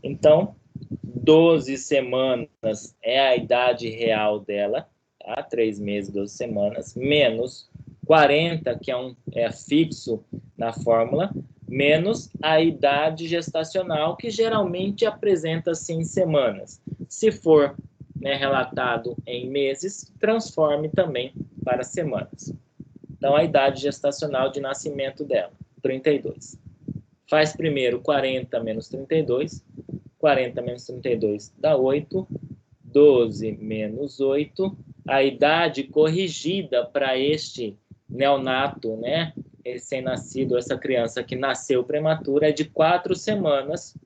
Então, 12 semanas é a idade real dela, tá? 3 meses, 12 semanas, menos 40, que é fixo na fórmula, menos a idade gestacional, que geralmente apresenta-se em semanas. Se for, né, relatado em meses, transforme também para semanas. Então, a idade gestacional de nascimento dela, 32. Faz primeiro 40 menos 32. 40 menos 32 dá 8. 12 menos 8. A idade corrigida para este neonato, né, recém-nascido, essa criança que nasceu prematura, é de 4 semanas.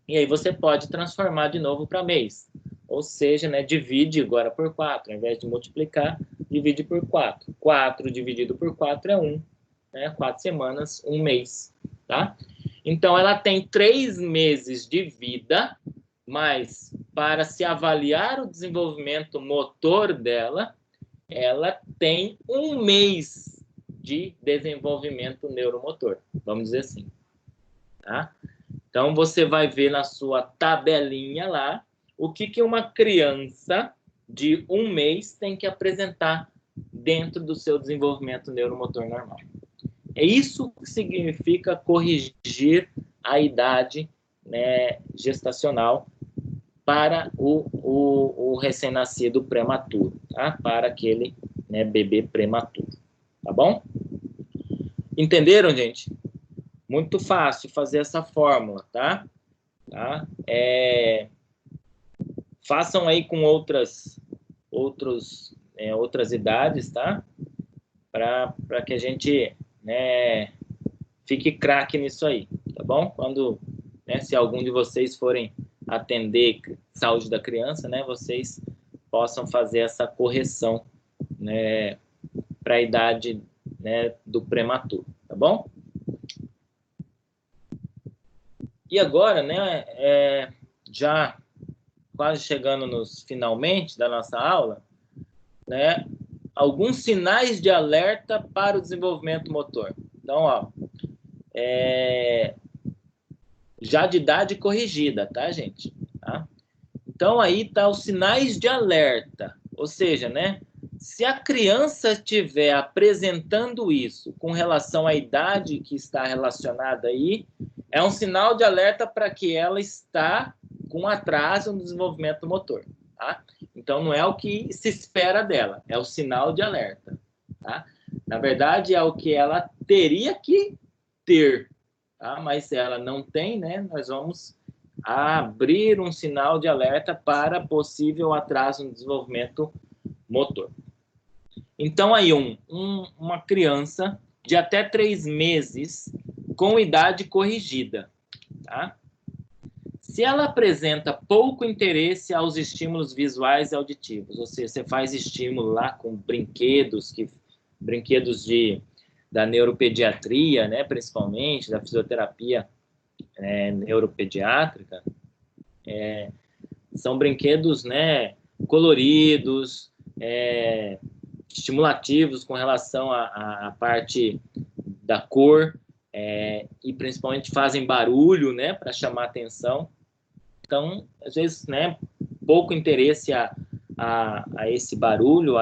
E aí você pode transformar de novo para mês. Ou seja, né, divide agora por 4. Ao invés de multiplicar, divide por 4. 4 dividido por 4 é 1. Né? 4 semanas, 1 mês. Tá? Então, ela tem 3 meses de vida, mas para se avaliar o desenvolvimento motor dela, ela tem 1 mês de desenvolvimento neuromotor. Vamos dizer assim. Tá? Então, você vai ver na sua tabelinha lá o que uma criança de 1 mês tem que apresentar dentro do seu desenvolvimento neuromotor normal. É isso que significa corrigir a idade, né, gestacional para o recém-nascido prematuro, tá? Para aquele, né, bebê prematuro. Tá bom? Entenderam, gente? Muito fácil fazer essa fórmula, tá? Façam aí com outras idades, tá? Para que a gente, né, fique craque nisso aí, tá bom? Quando, né, se algum de vocês forem atender saúde da criança, né, vocês possam fazer essa correção, né, para a idade, né, do prematuro, tá bom? E agora, né, já quase chegando nos finalmente da nossa aula, né, alguns sinais de alerta para o desenvolvimento motor. Então, ó, já de idade corrigida, tá, gente? Tá? Então, aí tá os sinais de alerta, ou seja, né, se a criança estiver apresentando isso com relação à idade que está relacionada aí, é um sinal de alerta para que ela está com atraso no desenvolvimento motor, tá? Então, não é o que se espera dela, é o sinal de alerta, tá? Na verdade, é o que ela teria que ter, tá? Mas se ela não tem, né, nós vamos abrir um sinal de alerta para possível atraso no desenvolvimento motor. Então, aí, uma criança de até 3 meses com idade corrigida, tá? Se ela apresenta pouco interesse aos estímulos visuais e auditivos, ou seja, você faz estímulo lá com brinquedos da neuropediatria, né, principalmente, da fisioterapia neuropediátrica, são brinquedos, né, coloridos, estimulativos com relação à parte da cor, e principalmente fazem barulho, né, para chamar atenção. Então, às vezes, né, pouco interesse a esse barulho,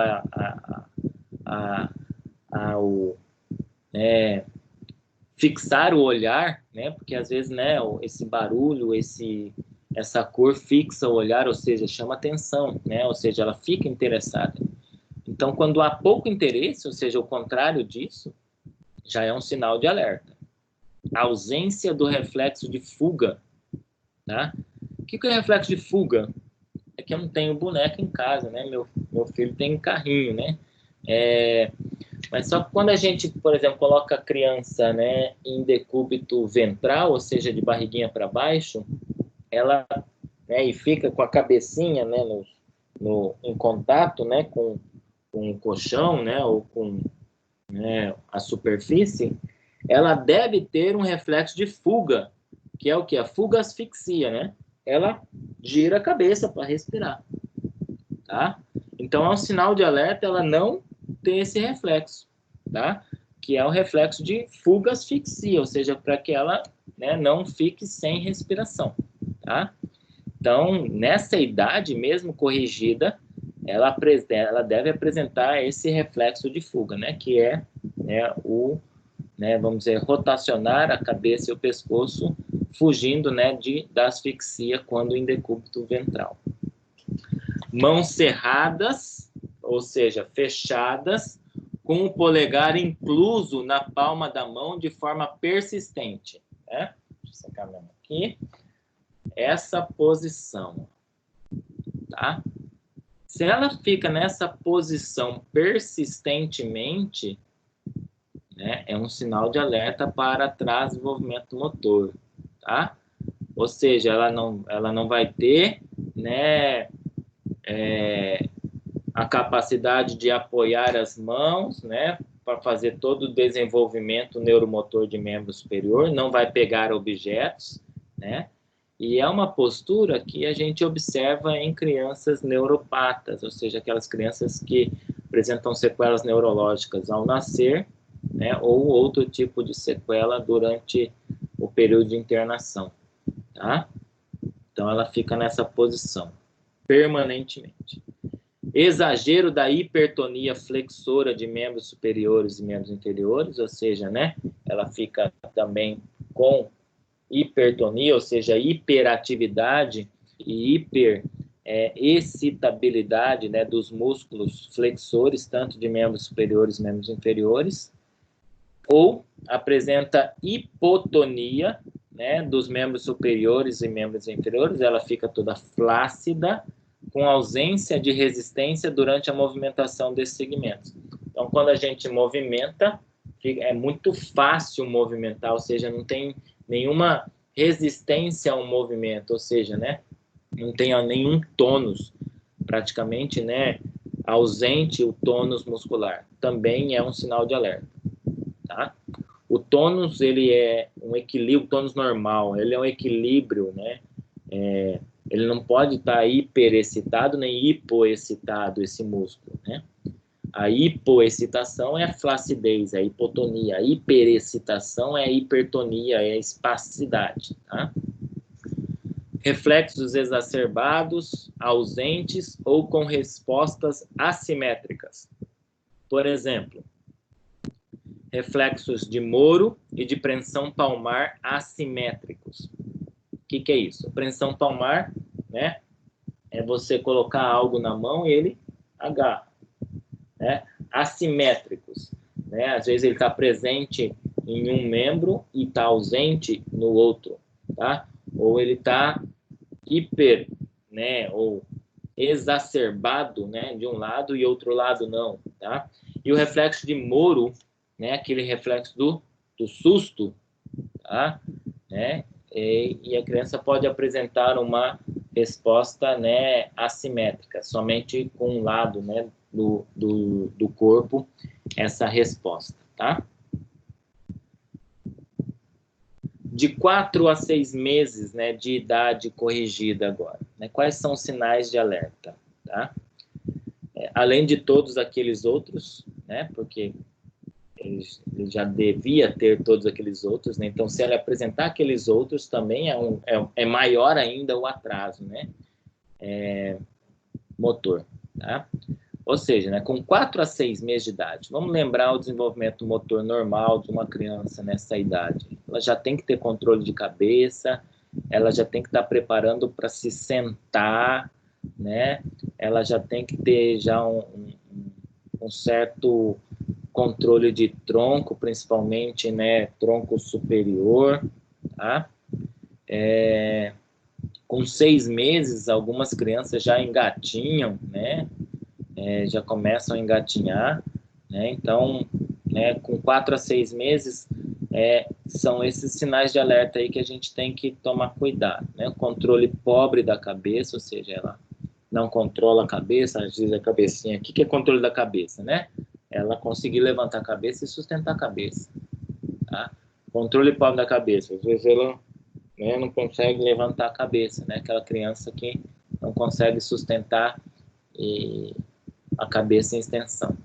fixar o olhar, né, porque às vezes, né, esse barulho, essa cor fixa o olhar, ou seja, chama atenção, né, ou seja, ela fica interessada. Então, quando há pouco interesse, ou seja, o contrário disso, já é um sinal de alerta. A ausência do reflexo de fuga, tá? O que é reflexo de fuga? É que eu não tenho boneca em casa, né? Meu filho tem um carrinho, né? Mas só que quando a gente, por exemplo, coloca a criança, né, em decúbito ventral, ou seja, de barriguinha para baixo, ela, né, e fica com a cabecinha, né, em contato, né, com o colchão, né, ou com, né, a superfície, ela deve ter um reflexo de fuga, que é o que? A fuga asfixia, né? Ela gira a cabeça para respirar, tá? Então, é um sinal de alerta ela não ter esse reflexo, tá? Que é o reflexo de fuga asfixia, ou seja, para que ela, né, não fique sem respiração, tá? Então, nessa idade mesmo corrigida, ela deve apresentar esse reflexo de fuga, né? Que é, né, vamos dizer, rotacionar a cabeça e o pescoço, fugindo, né, da asfixia quando em decúbito ventral. Mãos cerradas, ou seja, fechadas, com o polegar incluso na palma da mão de forma persistente, né? Deixa eu sacar a mão aqui. Essa posição, tá? Se ela fica nessa posição persistentemente, né, é um sinal de alerta para atraso do desenvolvimento motor, tá? Ou seja, ela não vai ter, né, a capacidade de apoiar as mãos, né, para fazer todo o desenvolvimento neuromotor de membro superior, não vai pegar objetos, né? E é uma postura que a gente observa em crianças neuropatas, ou seja, aquelas crianças que apresentam sequelas neurológicas ao nascer, né, ou outro tipo de sequela durante o período de internação, tá? Então, ela fica nessa posição, permanentemente. Exagero da hipertonia flexora de membros superiores e membros inferiores, ou seja, né, ela fica também com hipertonia, ou seja, hiperatividade e excitabilidade, né, dos músculos flexores, tanto de membros superiores e membros inferiores, ou apresenta hipotonia, né, dos membros superiores e membros inferiores, ela fica toda flácida, com ausência de resistência durante a movimentação desses segmentos. Então, quando a gente movimenta, é muito fácil movimentar, ou seja, não tem nenhuma resistência ao movimento, ou seja, né, não tenha nenhum tônus, praticamente, né, ausente o tônus muscular, também é um sinal de alerta, tá? O tônus, ele é um equilíbrio, o tônus normal, ele é um equilíbrio, né? Ele não pode estar hiperexcitado nem hipoexcitado, esse músculo, né? A hipoexcitação é a flacidez, é a hipotonia. A hiperexcitação é a hipertonia, é a espasticidade, tá? Reflexos exacerbados, ausentes ou com respostas assimétricas. Por exemplo, reflexos de Moro e de preensão palmar assimétricos. O que é isso? Preensão palmar, né, é você colocar algo na mão e ele agarra, né? Assimétricos, né? Às vezes ele está presente em um membro e está ausente no outro, tá? Ou ele está hiper, né, ou exacerbado, né, de um lado e outro lado não, tá? E o reflexo de Moro, né, aquele reflexo do susto, tá? Né? E a criança pode apresentar uma resposta, né, assimétrica, somente com um lado, né, do corpo, essa resposta, tá? De 4 a 6 meses, né, de idade corrigida agora, né? Quais são os sinais de alerta, tá? Além de todos aqueles outros, né, porque ele já devia ter todos aqueles outros, né? Então, se ele apresentar aqueles outros, também é maior ainda o atraso, né? Motor, tá? Ou seja, né, com 4 a 6 meses de idade, vamos lembrar o desenvolvimento motor normal de uma criança nessa idade. Ela já tem que ter controle de cabeça, ela já tem que estar preparando para se sentar, né? Ela já tem que ter já um certo controle de tronco, principalmente, né, tronco superior, tá? Com 6 meses, algumas crianças já engatinham, né? Já começam a engatinhar, né? Então, né, com 4 a 6 meses, são esses sinais de alerta aí que a gente tem que tomar cuidado, né? O controle pobre da cabeça, ou seja, ela não controla a cabeça, às vezes a cabecinha, o que é controle da cabeça, né? Ela conseguir levantar a cabeça e sustentar a cabeça, tá? Controle pobre da cabeça, às vezes ela, né, não consegue levantar a cabeça, né? Aquela criança que não consegue sustentar a cabeça em extensão.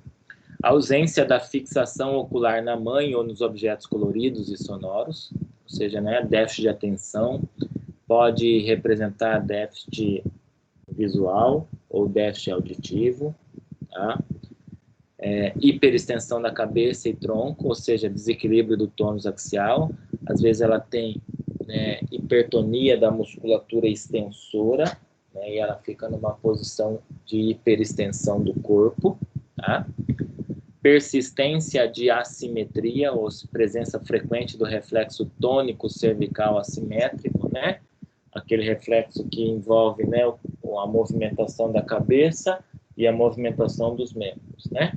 A ausência da fixação ocular na mãe ou nos objetos coloridos e sonoros, ou seja, né, déficit de atenção, pode representar déficit visual ou déficit auditivo, tá? Hiperextensão da cabeça e tronco, ou seja, desequilíbrio do tônus axial. Às vezes ela tem, né, hipertonia da musculatura extensora, né, e ela fica numa posição de hiperextensão do corpo, tá? Persistência de assimetria, ou presença frequente do reflexo tônico cervical assimétrico, né? Aquele reflexo que envolve, né, a movimentação da cabeça e a movimentação dos membros, né?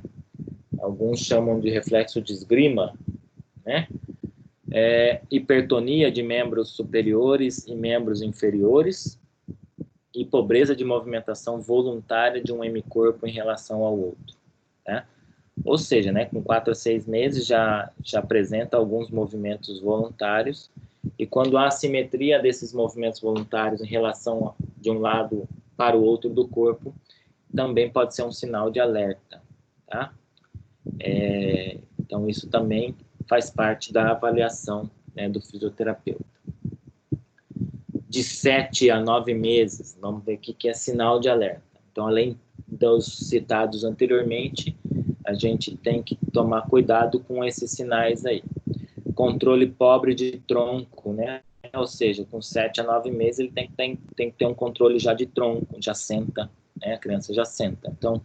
Alguns chamam de reflexo de esgrima, né? Hipertonia de membros superiores e membros inferiores e pobreza de movimentação voluntária de um hemicorpo em relação ao outro, né? Ou seja, né, com 4 a 6 meses já apresenta alguns movimentos voluntários, e quando há assimetria desses movimentos voluntários em relação de um lado para o outro do corpo, também pode ser um sinal de alerta, tá? Então, isso também faz parte da avaliação, né, do fisioterapeuta. De 7 a 9 meses, vamos ver o que é sinal de alerta. Então, além dos citados anteriormente, a gente tem que tomar cuidado com esses sinais aí. Controle pobre de tronco, né? Ou seja, com 7 a 9 meses, ele tem que ter um controle já de tronco, já senta, né? A criança já senta. Então,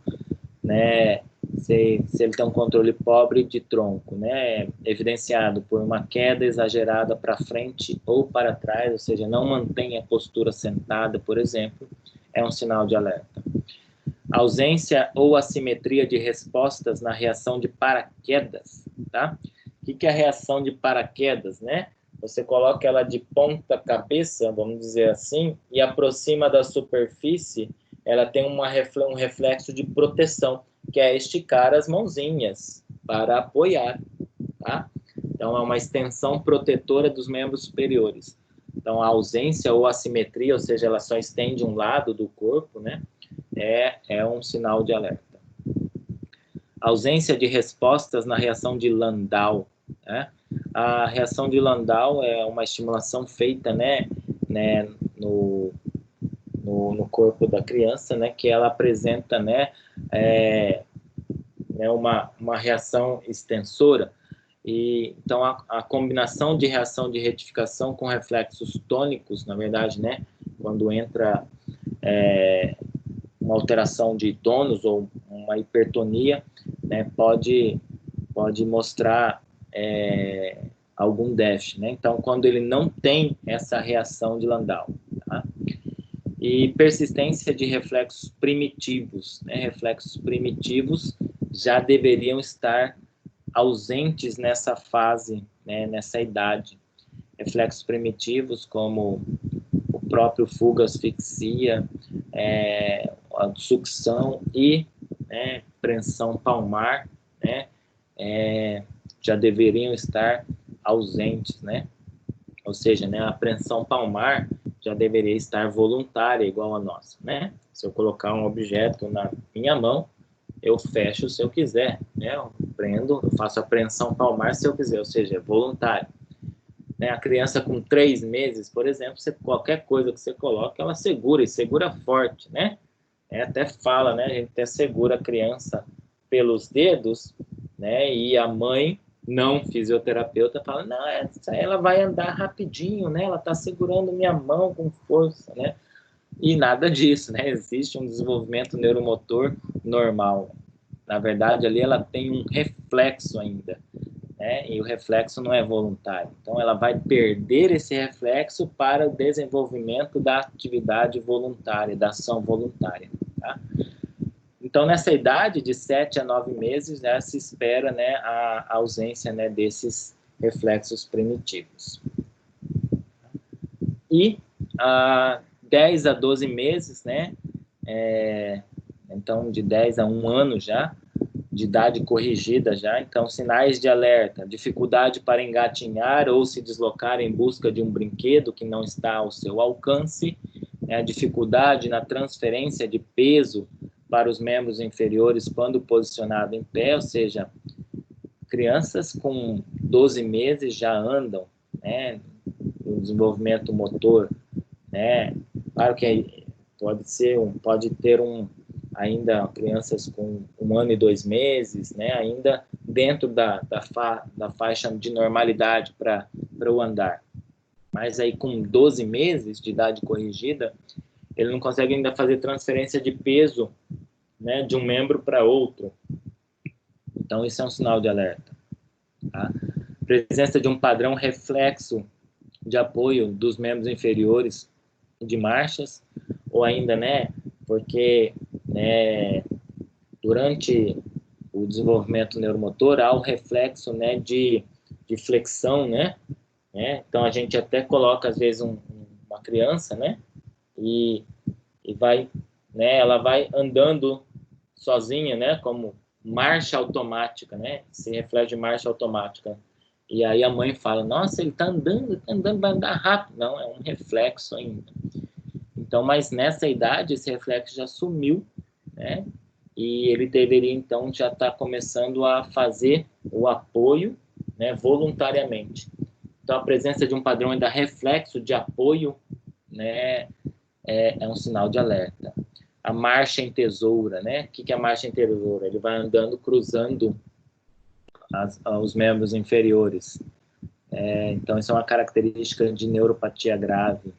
né, se ele tem um controle pobre de tronco, né, evidenciado por uma queda exagerada para frente ou para trás, ou seja, não mantém a postura sentada, por exemplo, é um sinal de alerta. Ausência ou assimetria de respostas na reação de paraquedas, tá? O que é a reação de paraquedas, né? você coloca ela de ponta cabeça, vamos dizer assim, e aproxima da superfície, ela tem um reflexo de proteção, que é esticar as mãozinhas para apoiar, tá? Então, é uma extensão protetora dos membros superiores. Então, a ausência ou assimetria, ou seja, ela só estende um lado do corpo, né? É um sinal de alerta. Ausência de respostas na reação de Landau, né? A reação de Landau é uma estimulação feita, né no corpo da criança, né, que ela apresenta, né, uma reação extensora. E então a combinação de reação de retificação com reflexos tônicos, na verdade, né, quando entra uma alteração de tônus ou uma hipertonia, né, pode mostrar algum déficit, né? Então, quando ele não tem essa reação de Landau, tá? E persistência de reflexos primitivos, né? Reflexos primitivos já deveriam estar ausentes nessa fase, né? Nessa idade. Reflexos primitivos como o próprio fuga, asfixia, a sucção e, né, preensão palmar, né? Já deveriam estar ausentes, né? Ou seja, né, a apreensão palmar já deveria estar voluntária, igual a nossa, né? Se eu colocar um objeto na minha mão, eu fecho se eu quiser, né? Eu prendo, eu faço a apreensão palmar se eu quiser, ou seja, é voluntário. Né? A criança com 3 meses, por exemplo, qualquer coisa que você coloca, ela segura, e segura forte, né? Até fala, né? A gente até segura a criança pelos dedos, né? E a mãe, não fisioterapeuta, fala, não, ela vai andar rapidinho, né? Ela está segurando minha mão com força, né? E nada disso, né? Existe um desenvolvimento neuromotor normal. Na verdade, ali ela tem um reflexo ainda, né? E o reflexo não é voluntário. Então, ela vai perder esse reflexo para o desenvolvimento da atividade voluntária, da ação voluntária, tá? Então, nessa idade de 7 a 9 meses, né, se espera, né, a ausência, né, desses reflexos primitivos. E a 10 a 12 meses, né, então de 10 a 1 ano já, de idade corrigida já, então sinais de alerta, dificuldade para engatinhar ou se deslocar em busca de um brinquedo que não está ao seu alcance, né, a dificuldade na transferência de peso para os membros inferiores quando posicionado em pé, ou seja, crianças com 12 meses já andam, né, no desenvolvimento motor, né, claro que pode ter ainda crianças com 1 ano e 2 meses, né, ainda dentro da faixa de normalidade para o andar, mas aí com 12 meses de idade corrigida, ele não consegue ainda fazer transferência de peso, né, de um membro para outro. Então, isso é um sinal de alerta. Tá? Presença de um padrão reflexo de apoio dos membros inferiores de marchas, ou ainda, né, porque, né, durante o desenvolvimento neuromotor há um reflexo, né, de flexão, né? Então, a gente até coloca, às vezes, uma criança, né, e vai, né, ela vai andando sozinha, né, como marcha automática, né, esse reflexo de marcha automática. E aí a mãe fala, nossa, ele está andando, vai andar rápido. Não, é um reflexo ainda. Então, mas nessa idade, esse reflexo já sumiu, né, e ele deveria, então, já estar começando a fazer o apoio, né, voluntariamente. Então, a presença de um padrão ainda reflexo de apoio, né, é um sinal de alerta. A marcha em tesoura, né? O que é a marcha em tesoura? Ele vai andando cruzando os membros inferiores. Então, isso é uma característica de neuropatia grave.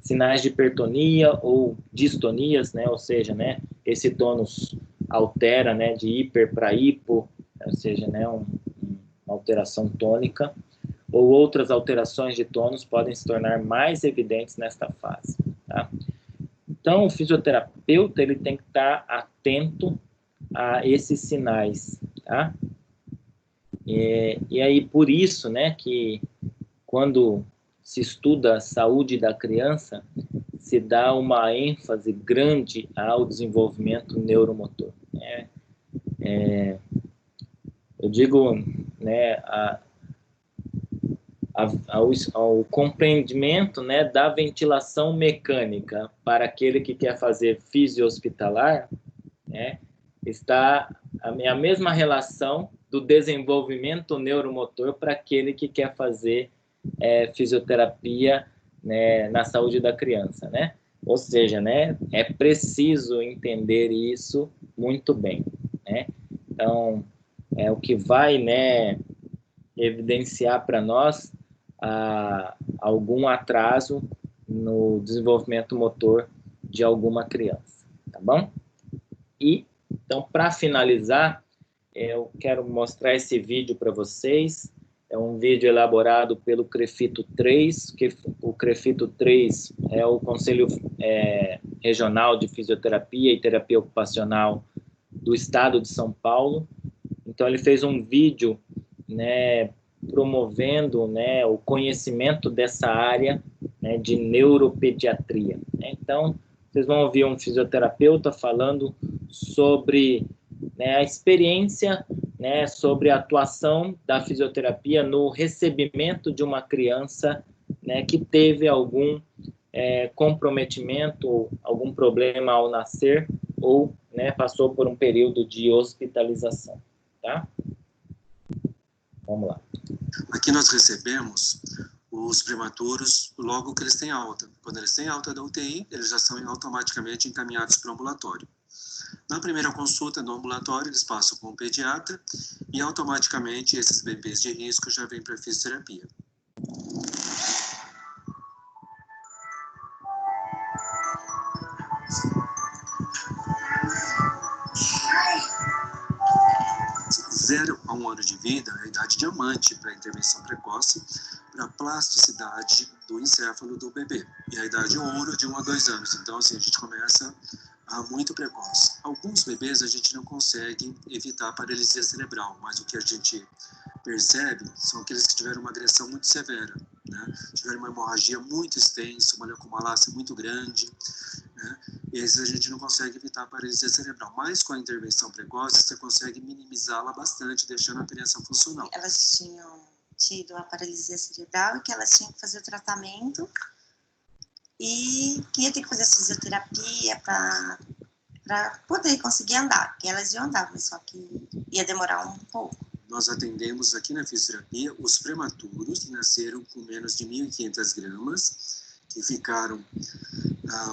Sinais de hipertonia ou distonias, né? Ou seja, né, esse tônus altera, né, de hiper para hipo, ou seja, né, uma alteração tônica, ou outras alterações de tônus podem se tornar mais evidentes nesta fase. Tá? Então, o fisioterapeuta ele tem que estar atento a esses sinais, tá? E aí, por isso, né, que quando se estuda a saúde da criança, se dá uma ênfase grande ao desenvolvimento neuromotor. Eu digo, né, ao compreendimento, né, da ventilação mecânica para aquele que quer fazer fisio-hospitalar, né, está a mesma relação do desenvolvimento neuromotor para aquele que quer fazer fisioterapia, né, na saúde da criança, né? Ou seja, né, é preciso entender isso muito bem, né? Então, o que vai, né, evidenciar para nós algum atraso no desenvolvimento motor de alguma criança, tá bom? E, então, para finalizar, eu quero mostrar esse vídeo para vocês. É um vídeo elaborado pelo CREFITO 3, que o CREFITO 3 é o Conselho Regional de Fisioterapia e Terapia Ocupacional do Estado de São Paulo. Então, ele fez um vídeo, né, promovendo, né, o conhecimento dessa área, né, de neuropediatria. Então, vocês vão ouvir um fisioterapeuta falando sobre, né, a experiência, né, sobre a atuação da fisioterapia no recebimento de uma criança, né, que teve algum comprometimento, algum problema ao nascer, ou, né, passou por um período de hospitalização, tá? Vamos lá. Aqui nós recebemos os prematuros logo que eles têm alta. Quando eles têm alta da UTI, eles já são automaticamente encaminhados para o ambulatório. Na primeira consulta no ambulatório, eles passam com o pediatra e automaticamente esses bebês de risco já vêm para a fisioterapia. De 0 a 1 ano de vida é a idade diamante para a intervenção precoce, para a plasticidade do encéfalo do bebê. E a idade ouro de 1 a 2 anos. Então, assim, a gente começa muito precoce. Alguns bebês a gente não consegue evitar a paralisia cerebral, mas o que a gente percebe são aqueles que tiveram uma agressão muito severa, né? Tiveram uma hemorragia muito extensa, uma leucomalácia muito grande, né? Esses a gente não consegue evitar a paralisia cerebral, mas com a intervenção precoce você consegue minimizá-la bastante, deixando a criança funcional. Elas tinham tido a paralisia cerebral e que elas tinham que fazer o tratamento e que ia ter que fazer a fisioterapia para poder conseguir andar, porque elas iam andar, mas só que ia demorar um pouco. Nós atendemos aqui na fisioterapia os prematuros que nasceram com menos de 1.500 gramas, que ficaram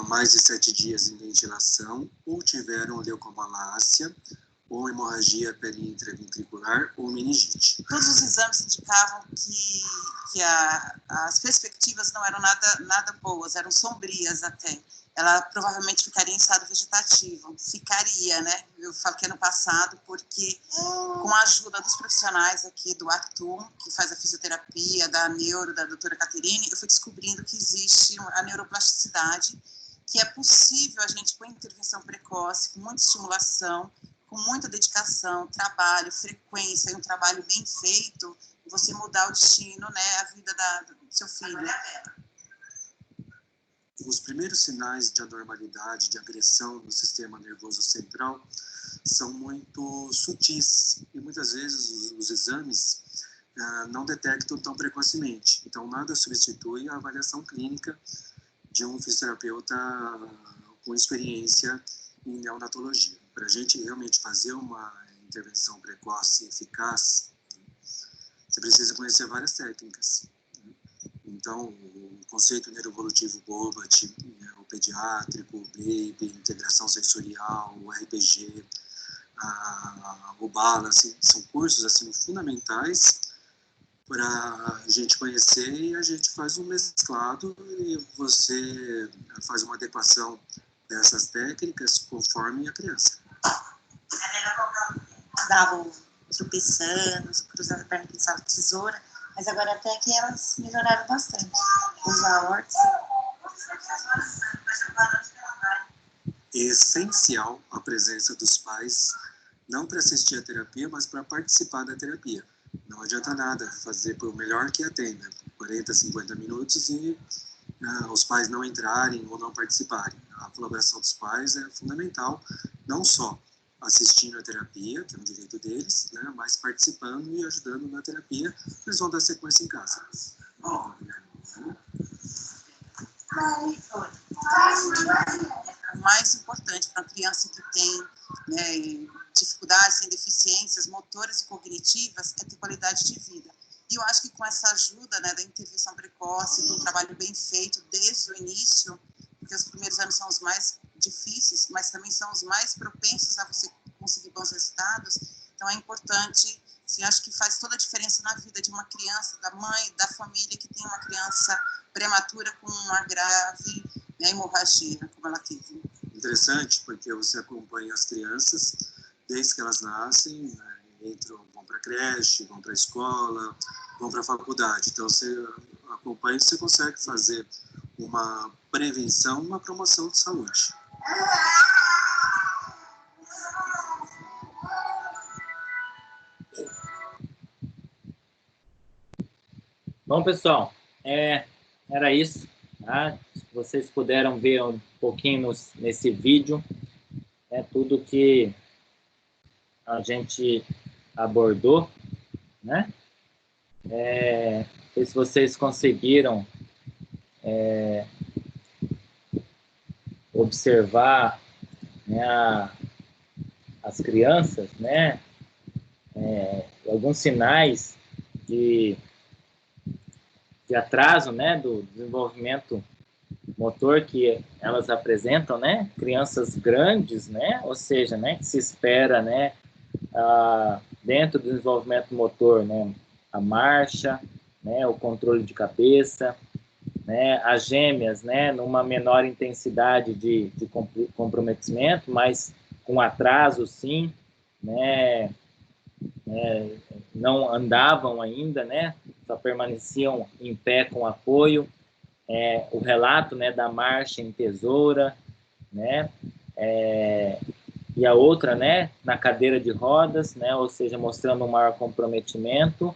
mais de 7 dias em ventilação, ou tiveram leucomalácia, ou hemorragia intraventricular, ou meningite. Todos os exames indicavam que as perspectivas não eram nada boas, eram sombrias até. Ela provavelmente ficaria em estado vegetativo. Ficaria, né? Eu falo que ano passado, porque com a ajuda dos profissionais aqui do Arthur, que faz a fisioterapia, da neuro, da doutora Caterine, eu fui descobrindo que existe a neuroplasticidade, que é possível a gente, com intervenção precoce, com muita estimulação, com muita dedicação, trabalho, frequência e um trabalho bem feito, você mudar o destino, né, a vida do seu filho. Os primeiros sinais de anormalidade, de agressão no sistema nervoso central são muito sutis e muitas vezes os exames não detectam tão precocemente. Então, nada substitui a avaliação clínica de um fisioterapeuta com experiência em neonatologia. Para a gente realmente fazer uma intervenção precoce e eficaz, você precisa conhecer várias técnicas. Então, o conceito neuroevolutivo BOBAT, o pediátrico, o BABY, integração sensorial, o RPG, o Balance, são cursos assim, fundamentais para a gente conhecer, e a gente faz um mesclado e você faz uma adequação dessas técnicas conforme a criança. Davam tropeçando, cruzando a perna, pensava tesoura, mas agora até que elas melhoraram bastante. Usar órtese. É essencial a presença dos pais, não para assistir a terapia, mas para participar da terapia. Não adianta nada fazer por melhor que atenda. 40, 50 minutos e os pais não entrarem ou não participarem. A colaboração dos pais é fundamental, não só assistindo a terapia, que é um direito deles, né, mas participando e ajudando na terapia, eles vão dar sequência em casa. O mais importante para uma criança que tem, né, dificuldades, tem deficiências motoras e cognitivas, é ter qualidade de vida. E eu acho que com essa ajuda, né, da intervenção precoce, do trabalho bem feito desde o início, porque os primeiros anos são os mais difíceis, mas também são os mais propensos a você conseguir bons resultados. Então é importante, assim, acho que faz toda a diferença na vida de uma criança, da mãe, da família que tem uma criança prematura com uma grave, né, hemorragia, como ela teve. Interessante, porque você acompanha as crianças desde que elas nascem, né, vão para a creche, vão para a escola, vão para a faculdade. Então, você acompanha e você consegue fazer uma prevenção, uma promoção de saúde. Bom, pessoal, era isso. Tá? Vocês puderam ver um pouquinho nesse vídeo, tudo que a gente abordou, né? Não sei se vocês conseguiram observar, né, as crianças, né? Alguns sinais de atraso, né, do desenvolvimento motor que elas apresentam, né? Crianças grandes, né? Ou seja, né, que se espera, né, dentro do desenvolvimento motor, né, a marcha, né, o controle de cabeça, né, as gêmeas, né, numa menor intensidade de comprometimento, mas com atraso, sim, né, não andavam ainda, né, só permaneciam em pé com apoio, o relato, né, da marcha em tesoura, né, e a outra, né, na cadeira de rodas, né, ou seja, mostrando um maior comprometimento.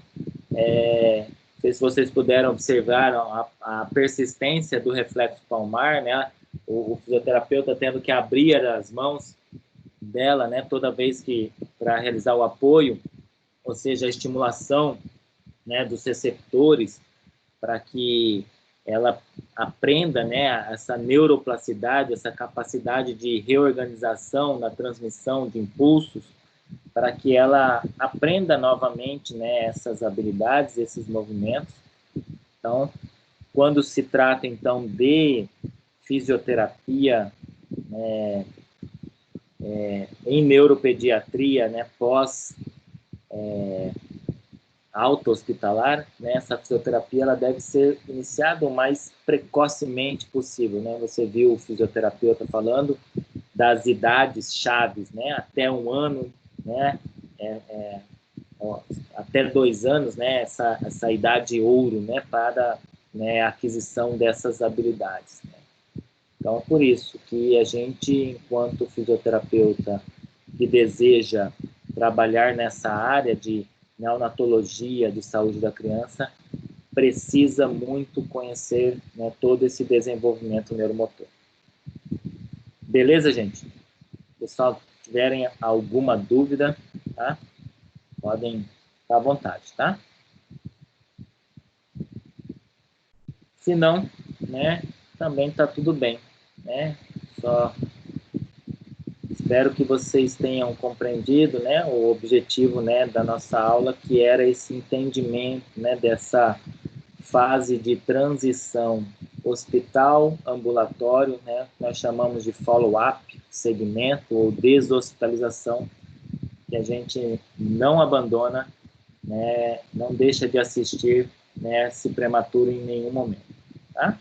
Não sei se vocês puderam observar a persistência do reflexo palmar, né, o fisioterapeuta tendo que abrir as mãos dela, né, toda vez que para realizar o apoio, ou seja, a estimulação, né, dos receptores para que ela aprenda, né, essa neuroplasticidade, essa capacidade de reorganização na transmissão de impulsos, para que ela aprenda novamente, né, essas habilidades, esses movimentos. Então, quando se trata, então, de fisioterapia, né, em neuropediatria, né, pós auto-hospitalar, né, essa fisioterapia ela deve ser iniciada o mais precocemente possível, né? Você viu o fisioterapeuta falando das idades chaves, né? Até 1 ano, né? Até 2 anos, né? Essa idade ouro, né? Para, né, a aquisição dessas habilidades, né? Então, por isso que a gente, enquanto fisioterapeuta que deseja trabalhar nessa área de neonatologia, de saúde da criança, precisa muito conhecer, né, todo esse desenvolvimento neuromotor. Beleza, gente? Pessoal, se tiverem alguma dúvida, tá? Podem ficar à vontade, tá? Se não, né, também tá tudo bem, né? Só espero que vocês tenham compreendido, né, o objetivo, né, da nossa aula, que era esse entendimento, né, dessa fase de transição hospital-ambulatório, né, nós chamamos de follow-up, segmento ou deshospitalização, que a gente não abandona, né, não deixa de assistir, né, esse prematuro em nenhum momento, tá?